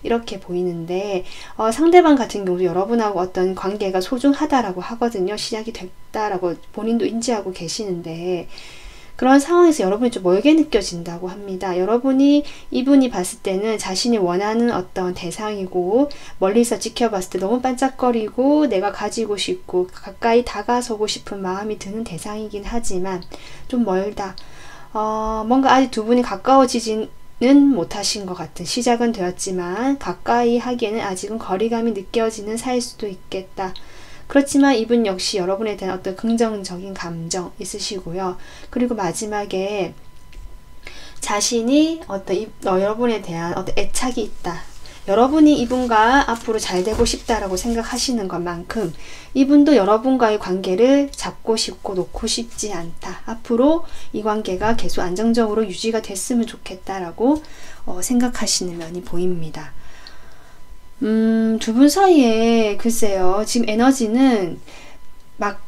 이렇게 보이는데 상대방 같은 경우도 여러분하고 어떤 관계가 소중하다라고 하거든요. 시작이 됐다라고 본인도 인지하고 계시는데 그런 상황에서 여러분이 좀 멀게 느껴진다고 합니다. 여러분이 이분이 봤을 때는 자신이 원하는 어떤 대상이고 멀리서 지켜봤을 때 너무 반짝거리고 내가 가지고 싶고 가까이 다가서고 싶은 마음이 드는 대상이긴 하지만 좀 멀다. 뭔가 아직 두 분이 가까워지지는 못하신 것 같은, 시작은 되었지만 가까이 하기에는 아직은 거리감이 느껴지는 사이일 수도 있겠다. 그렇지만 이분 역시 여러분에 대한 어떤 긍정적인 감정 있으시고요. 그리고 마지막에 자신이 여러분에 대한 어떤 애착이 있다. 여러분이 이분과 앞으로 잘 되고 싶다라고 생각하시는 것만큼 이분도 여러분과의 관계를 잡고 싶고 놓고 싶지 않다. 앞으로 이 관계가 계속 안정적으로 유지가 됐으면 좋겠다라고 생각하시는 면이 보입니다. 두 분 사이에 글쎄요, 지금 에너지는 막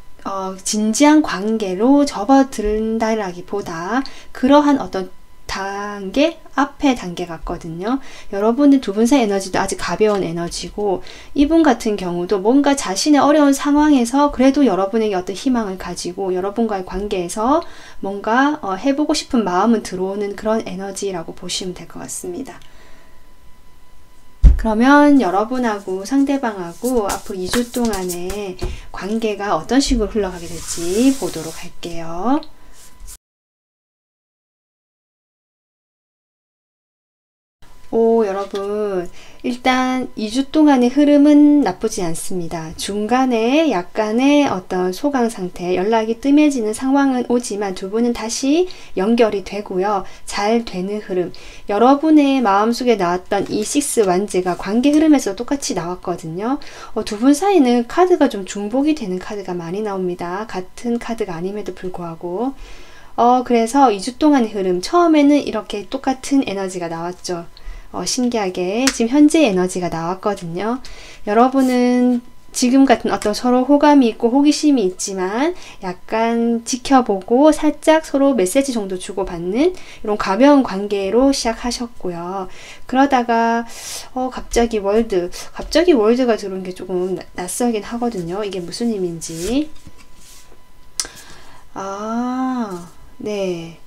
진지한 관계로 접어든다라기보다 그러한 어떤 단계, 앞의 단계 같거든요. 여러분의 두 분 사이 에너지도 아직 가벼운 에너지고, 이분 같은 경우도 뭔가 자신의 어려운 상황에서 그래도 여러분에게 어떤 희망을 가지고 여러분과의 관계에서 뭔가 해보고 싶은 마음은 들어오는 그런 에너지라고 보시면 될 것 같습니다. 그러면 여러분하고 상대방하고 앞으로 2주 동안의 관계가 어떤 식으로 흘러가게 될지 보도록 할게요. 여러분, 일단 2주 동안의 흐름은 나쁘지 않습니다. 중간에 약간의 어떤 소강 상태, 연락이 뜸해지는 상황은 오지만 두 분은 다시 연결이 되고요. 잘 되는 흐름. 여러분의 마음속에 나왔던 이 식스 완즈가 관계 흐름에서 똑같이 나왔거든요. 두 분 사이는 카드가 좀 중복이 되는 카드가 많이 나옵니다. 같은 카드가 아님에도 불구하고. 그래서 2주 동안의 흐름, 처음에는 이렇게 똑같은 에너지가 나왔죠. 신기하게 지금 현재 에너지가 나왔거든요. 여러분은 지금 같은 어떤 서로 호감이 있고 호기심이 있지만 약간 지켜보고 살짝 서로 메시지 정도 주고받는 이런 가벼운 관계로 시작하셨고요. 그러다가 갑자기 월드가 들어온 게 조금 낯설긴 하거든요. 이게 무슨 의미인지. 네.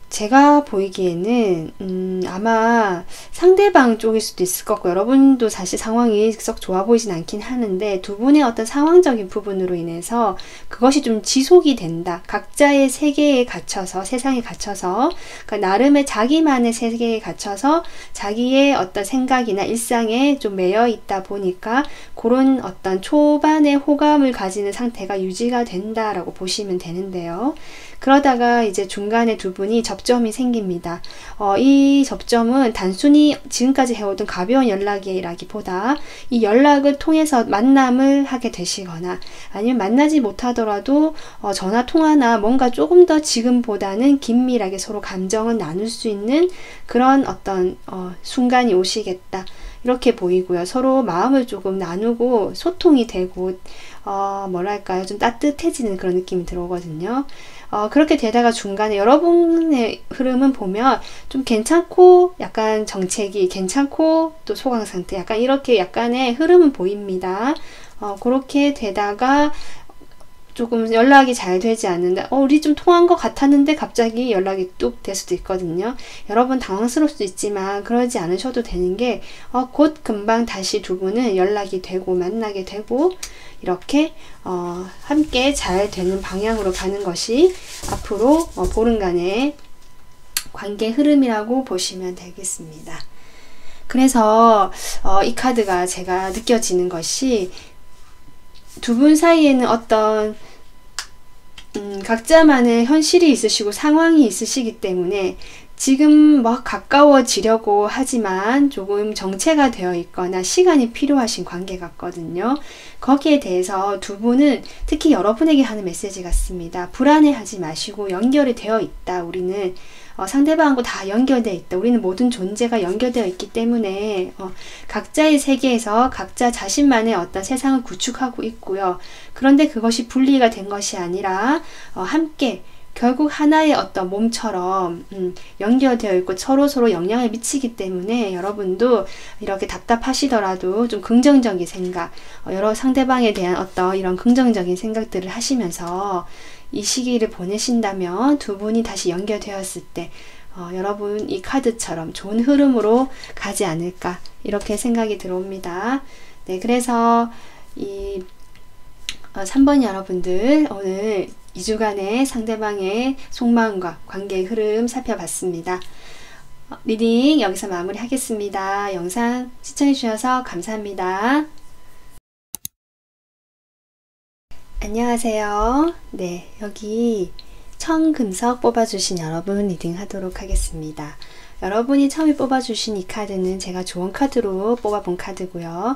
제가 보이기에는 아마 상대방 쪽일 수도 있을 것 같고, 여러분도 사실 상황이 썩 좋아 보이진 않긴 하는데 두 분의 어떤 상황적인 부분으로 인해서 그것이 좀 지속이 된다. 각자의 세계에 갇혀서, 세상에 갇혀서, 그러니까 나름의 자기만의 세계에 갇혀서 자기의 어떤 생각이나 일상에 좀 매여 있다 보니까 그런 어떤 초반의 호감을 가지는 상태가 유지가 된다라고 보시면 되는데요. 그러다가 이제 중간에 두 분이 접점이 생깁니다. 이 접점은 단순히 지금까지 해오던 가벼운 연락이라기보다 이 연락을 통해서 만남을 하게 되시거나 아니면 만나지 못하더라도 전화 통화나 뭔가 조금 더 지금보다는 긴밀하게 서로 감정을 나눌 수 있는 그런 어떤 순간이 오시겠다. 이렇게 보이고요. 서로 마음을 조금 나누고 소통이 되고 뭐랄까요, 좀 따뜻해지는 그런 느낌이 들어오거든요. 그렇게 되다가 중간에 여러분의 흐름은 보면 좀 괜찮고 약간 정체기, 괜찮고 또 소강 상태, 약간 이렇게 약간의 흐름은 보입니다. 그렇게 되다가 조금 연락이 잘 되지 않는데 우리 좀 통한 것 같았는데 갑자기 연락이 뚝 될 수도 있거든요. 여러분 당황스러울 수도 있지만 그러지 않으셔도 되는 게 곧 금방 다시 두 분은 연락이 되고 만나게 되고 이렇게 함께 잘 되는 방향으로 가는 것이 앞으로 보름간의 관계 흐름이라고 보시면 되겠습니다. 그래서 이 카드가 제가 느껴지는 것이 두 분 사이에는 어떤 각자만의 현실이 있으시고 상황이 있으시기 때문에 지금 막 가까워지려고 하지만 조금 정체가 되어 있거나 시간이 필요하신 관계 같거든요. 거기에 대해서 두 분은 특히 여러분에게 하는 메시지 같습니다. 불안해하지 마시고 연결이 되어 있다. 우리는 상대방하고 다 연결되어 있다. 우리는 모든 존재가 연결되어 있기 때문에 각자의 세계에서 각자 자신만의 어떤 세상을 구축하고 있고요. 그런데 그것이 분리가 된 것이 아니라 함께 결국 하나의 어떤 몸처럼 연결되어 있고 서로 영향을 미치기 때문에 여러분도 이렇게 답답하시더라도 좀 긍정적인 생각, 여러 상대방에 대한 어떤 이런 긍정적인 생각들을 하시면서 이 시기를 보내신다면 두 분이 다시 연결되었을 때 여러분 이 카드처럼 좋은 흐름으로 가지 않을까 이렇게 생각이 들어옵니다. 네, 그래서 이 3번 여러분들 오늘 2주간의 상대방의 속마음과 관계의 흐름 살펴봤습니다. 리딩 여기서 마무리하겠습니다. 영상 시청해주셔서 감사합니다. 안녕하세요. 네, 여기 청금석 뽑아주신 여러분 리딩 하도록 하겠습니다. 여러분이 처음에 뽑아주신 이 카드는 제가 조언 카드로 뽑아본 카드고요.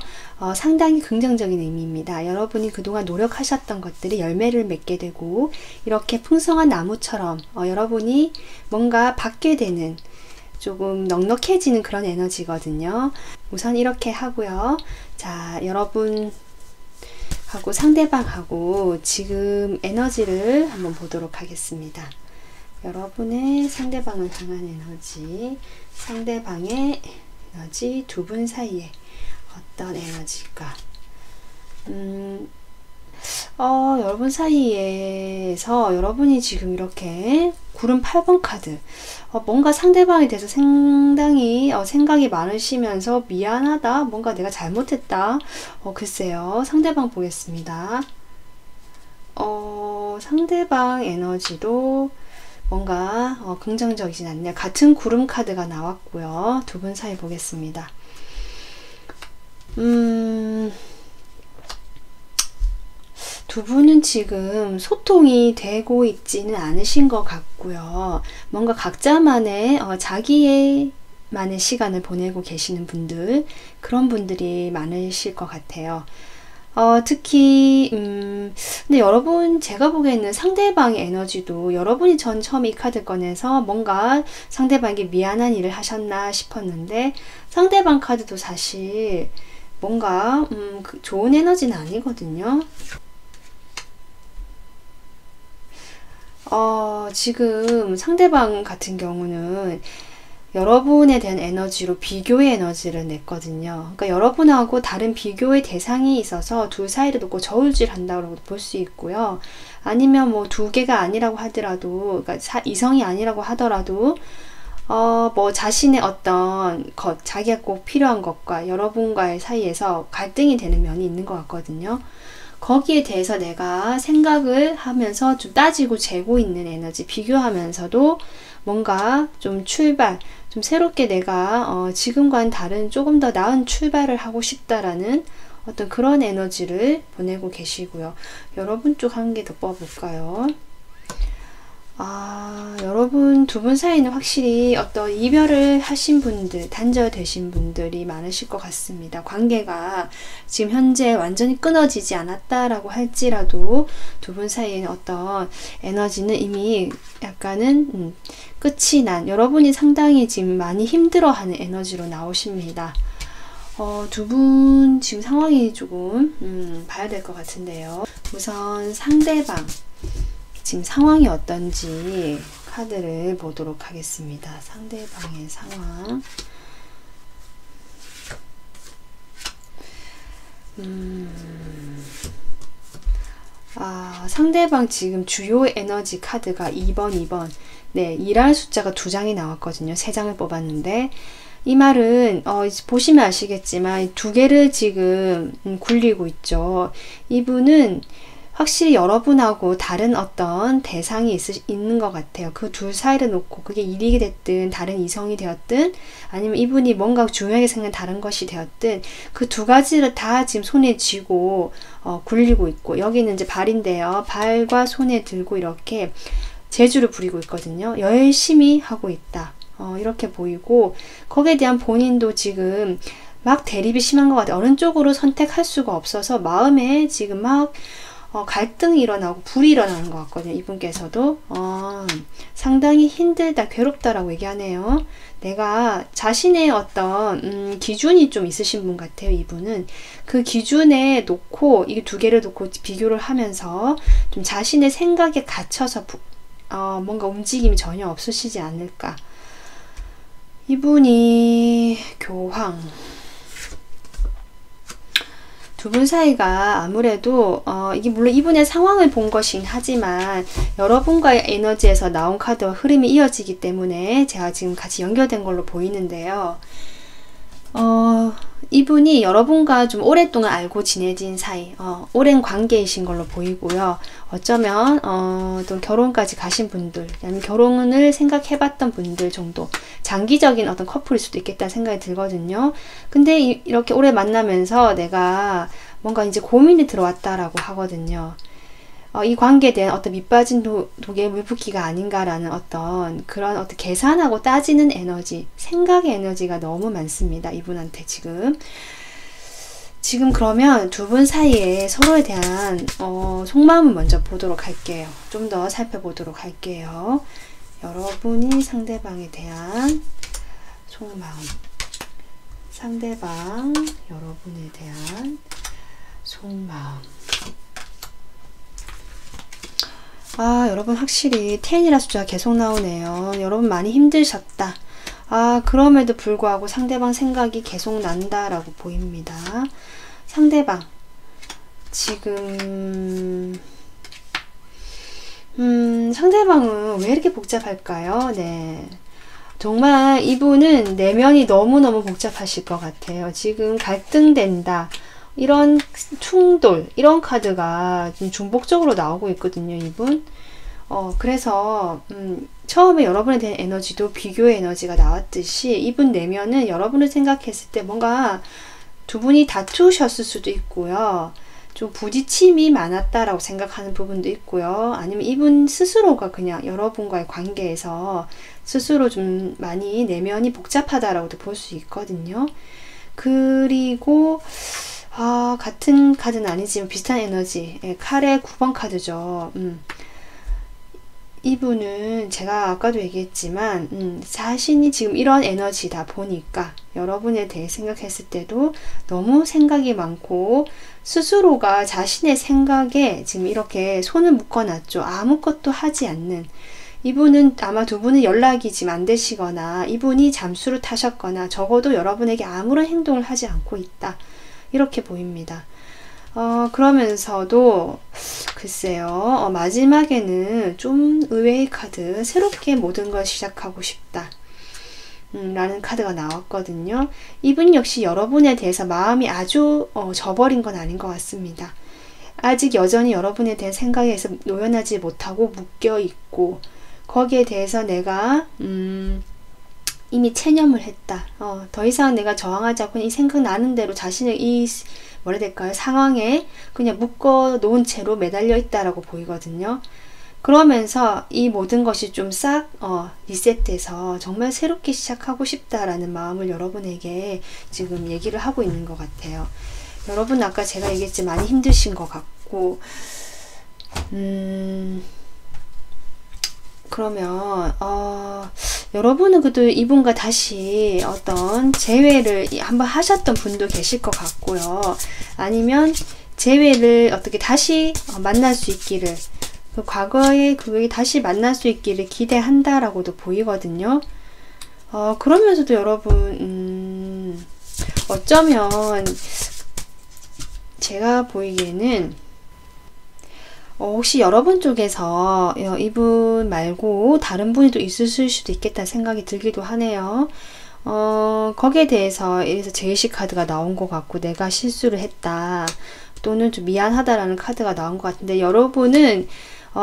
상당히 긍정적인 의미입니다. 여러분이 그동안 노력하셨던 것들이 열매를 맺게 되고 이렇게 풍성한 나무처럼 여러분이 뭔가 받게 되는 조금 넉넉해지는 그런 에너지거든요. 우선 이렇게 하고요. 자, 여러분 하고 상대방하고 지금 에너지를 한번 보도록 하겠습니다. 여러분의 상대방을 향한 에너지, 상대방의 에너지, 두 분 사이에 어떤 에너지일까? 여러분 사이에서 여러분이 지금 이렇게 구름 8번 카드, 뭔가 상대방에 대해서 상당히 생각이 많으시면서 미안하다, 뭔가 내가 잘못했다, 글쎄요. 상대방 보겠습니다. 상대방 에너지도 뭔가 긍정적이진 않네요. 같은 구름 카드가 나왔고요. 두 분 사이 보겠습니다. 두 분은 지금 소통이 되고 있지는 않으신 것 같고요. 뭔가 각자만의 자기의만의 시간을 보내고 계시는 분들, 그런 분들이 많으실 것 같아요. 특히 근데 여러분, 제가 보기에는 상대방의 에너지도 여러분이 전 처음에 이 카드 꺼내서 뭔가 상대방에게 미안한 일을 하셨나 싶었는데 상대방 카드도 사실 뭔가 좋은 에너지는 아니거든요. 지금 상대방 같은 경우는 여러분에 대한 에너지로 비교의 에너지를 냈거든요. 그러니까 여러분하고 다른 비교의 대상이 있어서 둘 사이를 놓고 저울질 한다고 볼 수 있고요. 아니면 뭐 두 개가 아니라고 하더라도, 그러니까 이성이 아니라고 하더라도, 뭐 자신의 어떤 것, 자기가 꼭 필요한 것과 여러분과의 사이에서 갈등이 되는 면이 있는 것 같거든요. 거기에 대해서 내가 생각을 하면서 좀 따지고 재고 있는 에너지, 비교하면서도 뭔가 좀 좀 새롭게 내가 지금과는 다른 조금 더 나은 출발을 하고 싶다라는 어떤 그런 에너지를 보내고 계시고요. 여러분 쪽 한 개 더 뽑아볼까요? 여러분 두 분 사이는 확실히 어떤 이별을 하신 분들, 단절되신 분들이 많으실 것 같습니다. 관계가 지금 현재 완전히 끊어지지 않았다라고 할지라도 두 분 사이에는 어떤 에너지는 이미 약간은 끝이 난, 여러분이 상당히 지금 많이 힘들어하는 에너지로 나오십니다. 두 분 지금 상황이 조금 봐야 될 것 같은데요. 우선 상대방 지금 상황이 어떤지 카드를 보도록 하겠습니다. 상대방의 상황. 상대방 지금 주요 에너지 카드가 2번. 네, 일할 숫자가 2장이 나왔거든요. 3장을 뽑았는데, 이 말은 보시면 아시겠지만 두 개를 지금 굴리고 있죠. 이분은 확실히 여러분하고 다른 어떤 대상이 있는 것 같아요. 그 둘 사이를 놓고 그게 일이 됐든 다른 이성이 되었든 아니면 이분이 뭔가 중요하게 생각한 다른 것이 되었든 그 두 가지를 다 지금 손에 쥐고 굴리고 있고, 여기는 이제 발인데요. 발과 손에 들고 이렇게 재주를 부리고 있거든요. 열심히 하고 있다. 이렇게 보이고, 거기에 대한 본인도 지금 막 대립이 심한 것 같아요. 어느 쪽으로 선택할 수가 없어서 마음에 지금 막 갈등이 일어나고 불이 일어나는 것 같거든요. 이분께서도 상당히 힘들다, 괴롭다라고 얘기하네요. 내가 자신의 어떤 기준이 좀 있으신 분 같아요. 이분은 그 기준에 놓고 이 두 개를 놓고 비교를 하면서 좀 자신의 생각에 갇혀서 뭔가 움직임이 전혀 없으시지 않을까. 이분이 교황. 두 분 사이가 아무래도 이게 물론 이분의 상황을 본 것이긴 하지만 여러분과의 에너지에서 나온 카드와 흐름이 이어지기 때문에 제가 지금 같이 연결된 걸로 보이는데요. 이분이 여러분과 좀 오랫동안 알고 지내진 사이, 오랜 관계이신 걸로 보이고요. 어쩌면 또 결혼까지 가신 분들, 아니면 결혼을 생각해봤던 분들 정도, 장기적인 어떤 커플일 수도 있겠다는 생각이 들거든요. 근데 이렇게 오래 만나면서 내가 뭔가 이제 고민이 들어왔다라고 하거든요. 이 관계에 대한 어떤 밑빠진 독에 물 붓기가 아닌가라는 어떤 그런 어떤 계산하고 따지는 에너지, 생각의 에너지가 너무 많습니다. 이분한테 지금 그러면 두 분 사이에 서로에 대한 속마음을 먼저 보도록 할게요. 좀 더 살펴보도록 할게요. 여러분이 상대방에 대한 속마음, 상대방 여러분에 대한 속마음. 여러분 확실히 10이라 숫자가 계속 나오네요. 여러분 많이 힘드셨다. 그럼에도 불구하고 상대방 생각이 계속 난다라고 보입니다. 상대방 지금 상대방은 왜 이렇게 복잡할까요? 네, 정말 이분은 내면이 너무너무 복잡하실 것 같아요. 지금 갈등된다, 이런 충돌, 이런 카드가 좀 중복적으로 나오고 있거든요, 이분. 그래서 처음에 여러분에 대한 에너지도 비교의 에너지가 나왔듯이 이분 내면은 여러분을 생각했을 때 뭔가 두 분이 다투셨을 수도 있고요. 좀 부딪힘이 많았다라고 생각하는 부분도 있고요. 아니면 이분 스스로가 그냥 여러분과의 관계에서 스스로 좀 많이 내면이 복잡하다라고도 볼 수 있거든요. 그리고 같은 카드는 아니지만 비슷한 에너지, 칼의 9번 카드죠. 이분은 제가 아까도 얘기했지만 자신이 지금 이런 에너지다 보니까 여러분에 대해 생각했을 때도 너무 생각이 많고 스스로가 자신의 생각에 지금 이렇게 손을 묶어놨죠. 아무것도 하지 않는. 이분은 아마 두 분은 연락이 지금 안 되시거나 이분이 잠수를 타셨거나 적어도 여러분에게 아무런 행동을 하지 않고 있다, 이렇게 보입니다. 그러면서도 글쎄요, 마지막에는 좀 의외의 카드, 새롭게 모든 걸 시작하고 싶다 라는 카드가 나왔거든요. 이분 역시 여러분에 대해서 마음이 아주 져버린 건 아닌 것 같습니다. 아직 여전히 여러분에 대한 생각에서 노연하지 못하고 묶여 있고 거기에 대해서 내가 이미 체념을 했다. 더 이상 내가 저항하지 않고 이 생각나는 대로 자신의 이 뭐라 해야 될까요? 상황에 그냥 묶어 놓은 채로 매달려 있다라고 보이거든요. 그러면서 이 모든 것이 좀 싹 리셋돼서 정말 새롭게 시작하고 싶다라는 마음을 여러분에게 지금 얘기를 하고 있는 것 같아요. 여러분 아까 제가 얘기했지만 많이 힘드신 것 같고 그러면 여러분은 그래도 이분과 다시 어떤 재회를 한번 하셨던 분도 계실 것 같고요. 아니면 재회를 어떻게 다시 만날 수 있기를, 그 과거에 그게 다시 만날 수 있기를 기대한다라고도 보이거든요. 그러면서도 여러분 어쩌면 제가 보이기에는 혹시 여러분 쪽에서 이분 말고 다른 분이 또 있으실 수도 있겠다는 생각이 들기도 하네요. 거기에 대해서 이래서 제의식 카드가 나온 것 같고 내가 실수를 했다 또는 좀 미안하다라는 카드가 나온 것 같은데 여러분은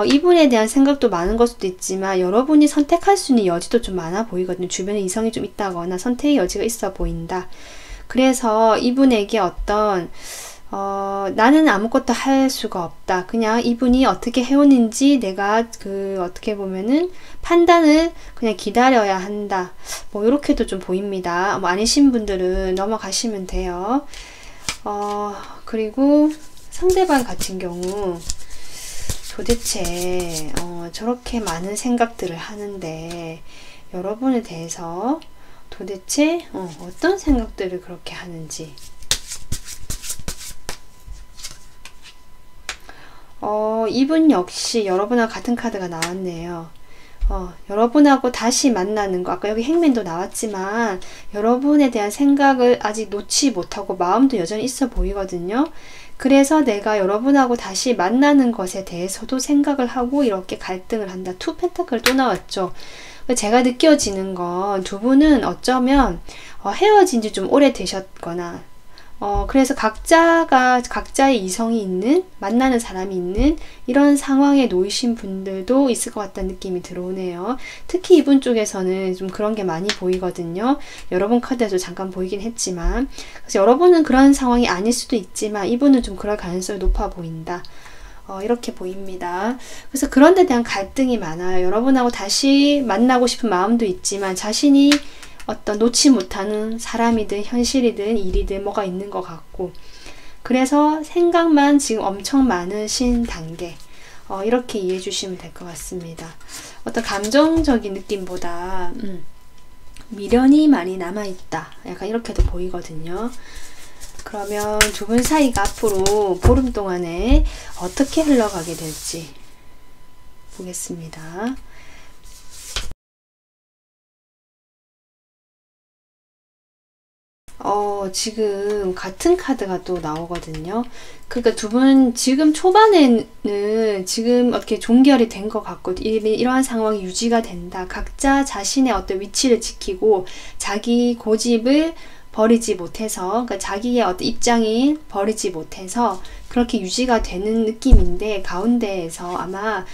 이분에 대한 생각도 많은 걸 수도 있지만 여러분이 선택할 수 있는 여지도 좀 많아 보이거든요. 주변에 이성이 좀 있다거나 선택의 여지가 있어 보인다. 그래서 이분에게 어떤 나는 아무것도 할 수가 없다. 그냥 이분이 어떻게 해오는지 내가 어떻게 보면은 판단을 그냥 기다려야 한다. 뭐 이렇게도 좀 보입니다. 뭐 아니신 분들은 넘어가시면 돼요. 그리고 상대방 같은 경우 도대체 저렇게 많은 생각들을 하는데 여러분에 대해서 도대체 어떤 생각들을 그렇게 하는지 이분 역시 여러분과 같은 카드가 나왔네요. 여러분하고 다시 만나는 거, 아까 여기 행맨도 나왔지만 여러분에 대한 생각을 아직 놓지 못하고 마음도 여전히 있어 보이거든요. 그래서 내가 여러분하고 다시 만나는 것에 대해서도 생각을 하고 이렇게 갈등을 한다. 투 펜타클 또 나왔죠. 제가 느껴지는 건 두 분은 어쩌면 헤어진 지 좀 오래 되셨거나 그래서 각자의 이성이 있는, 만나는 사람이 있는 이런 상황에 놓이신 분들도 있을 것 같다는 느낌이 들어오네요. 특히 이분 쪽에서는 좀 그런 게 많이 보이거든요. 여러분 카드에서 잠깐 보이긴 했지만, 그래서 여러분은 그런 상황이 아닐 수도 있지만 이분은 좀 그럴 가능성이 높아 보인다. 이렇게 보입니다. 그래서 그런 데 대한 갈등이 많아요. 여러분하고 다시 만나고 싶은 마음도 있지만 자신이 어떤 놓지 못하는 사람이든 현실이든 일이든 뭐가 있는 것 같고, 그래서 생각만 지금 엄청 많으신 단계, 이렇게 이해해 주시면 될 것 같습니다. 어떤 감정적인 느낌보다 미련이 많이 남아있다, 약간 이렇게도 보이거든요. 그러면 두 분 사이가 앞으로 보름 동안에 어떻게 흘러가게 될지 보겠습니다. 지금 같은 카드가 또 나오거든요. 그러니까 두 분 지금 초반에는 지금 어떻게 종결이 된 것 같고, 이러한 상황이 유지가 된다. 각자 자신의 어떤 위치를 지키고 자기 고집을 버리지 못해서, 그러니까 자기의 어떤 입장이 버리지 못해서 그렇게 유지가 되는 느낌인데, 가운데에서 아마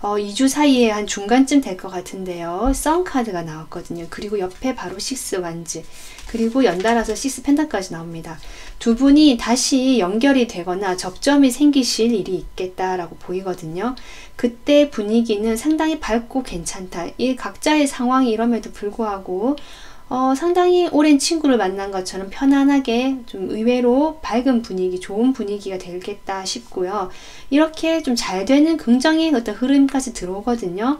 2주 사이에 한 중간쯤 될 것 같은데요. 선 카드가 나왔거든요. 그리고 옆에 바로 6 완즈, 그리고 연달아서 6 펜타까지 나옵니다. 두 분이 다시 연결이 되거나 접점이 생기실 일이 있겠다라고 보이거든요. 그때 분위기는 상당히 밝고 괜찮다. 이 각자의 상황이 이럼에도 불구하고 상당히 오랜 친구를 만난 것처럼 편안하게, 좀 의외로 밝은 분위기, 좋은 분위기가 되겠다 싶고요. 이렇게 좀 잘 되는 긍정의 어떤 흐름까지 들어오거든요.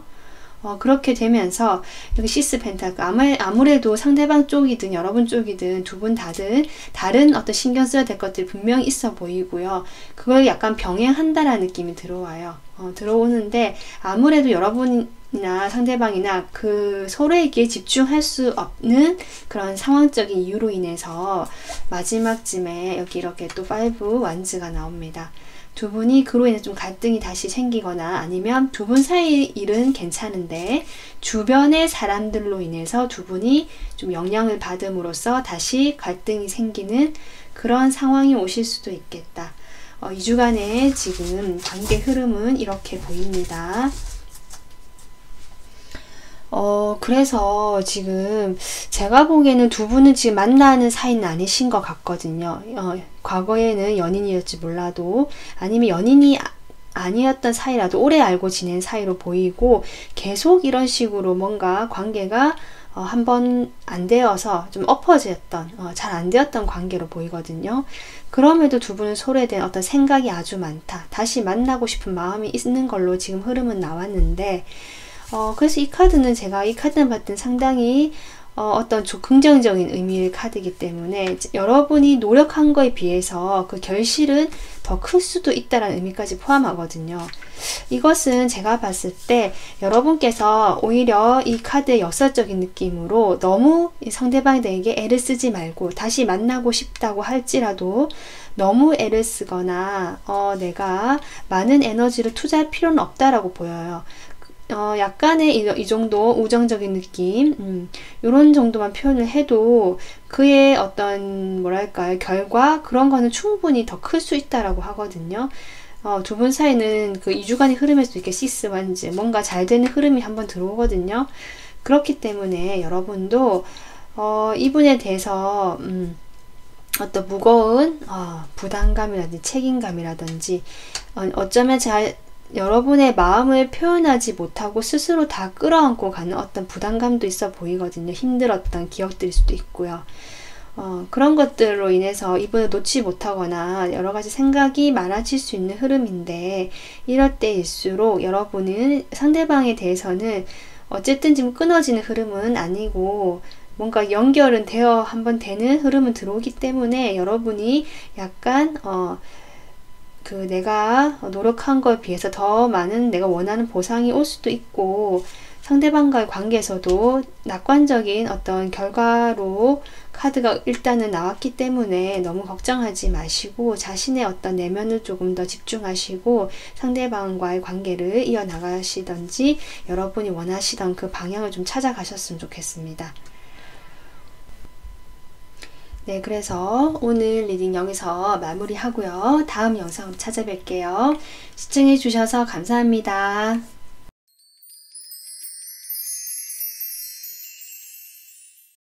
그렇게 되면서 여기 6 펜타클, 아무래도 상대방 쪽이든 여러분 쪽이든 두 분 다른 어떤 신경 써야 될 것들이 분명히 있어 보이고요. 그걸 약간 병행한다라는 느낌이 들어와요. 들어오는데 아무래도 여러분이나 상대방이나 그 서로에게 집중할 수 없는 그런 상황적인 이유로 인해서 마지막쯤에 여기 이렇게 또 5 완즈가 나옵니다. 두 분이 그로 인해 좀 갈등이 다시 생기거나, 아니면 두 분 사이 일은 괜찮은데 주변의 사람들로 인해서 두 분이 좀 영향을 받음으로써 다시 갈등이 생기는 그런 상황이 오실 수도 있겠다. 2주간의 지금 관계 흐름은 이렇게 보입니다. 그래서 지금 제가 보기에는 두 분은 지금 만나는 사이는 아니신 것 같거든요. 과거에는 연인이었지 몰라도, 아니면 연인이 아니었던 사이라도 오래 알고 지낸 사이로 보이고, 계속 이런 식으로 뭔가 관계가 한번 안 되어서 좀 엎어졌던, 잘 안 되었던 관계로 보이거든요. 그럼에도 두 분은 서로에 대한 어떤 생각이 아주 많다. 다시 만나고 싶은 마음이 있는 걸로 지금 흐름은 나왔는데, 그래서 이 카드는 제가 이 카드는 봤더니 상당히 어떤 긍정적인 의미의 카드이기 때문에 여러분이 노력한 거에 비해서 그 결실은 더 클 수도 있다는 의미까지 포함하거든요. 이것은 제가 봤을 때 여러분께서 오히려 이 카드의 역설적인 느낌으로 너무 상대방에게 애를 쓰지 말고, 다시 만나고 싶다고 할지라도 너무 애를 쓰거나 내가 많은 에너지를 투자할 필요는 없다라고 보여요. 약간의 이 정도 우정적인 느낌, 이런 정도만 표현을 해도 그의 어떤 뭐랄까요, 결과, 그런 거는 충분히 더 클 수 있다라고 하거든요. 두 분 사이는 그 2주간의 흐름에서도 이렇게 6 완즈, 뭔가 잘 되는 흐름이 한번 들어오거든요. 그렇기 때문에 여러분도 이분에 대해서 어떤 무거운 부담감이라든지 책임감이라든지, 어쩌면 여러분의 마음을 표현하지 못하고 스스로 다 끌어안고 가는 어떤 부담감도 있어 보이거든요. 힘들었던 기억들일 수도 있고요. 그런 것들로 인해서 이분을 놓지 못하거나 여러 가지 생각이 많아질 수 있는 흐름인데, 이럴 때일수록 여러분은 상대방에 대해서는 어쨌든 지금 끊어지는 흐름은 아니고 뭔가 연결은 되어 한번 되는 흐름은 들어오기 때문에 여러분이 약간 내가 노력한 거에 비해서 더 많은 내가 원하는 보상이 올 수도 있고, 상대방과의 관계에서도 낙관적인 어떤 결과로 카드가 일단은 나왔기 때문에 너무 걱정하지 마시고 자신의 어떤 내면을 조금 더 집중하시고 상대방과의 관계를 이어나가시던지 여러분이 원하시던 그 방향을 좀 찾아가셨으면 좋겠습니다. 네, 그래서 오늘 리딩 여기서 마무리하고요. 다음 영상으로 찾아뵐게요. 시청해 주셔서 감사합니다.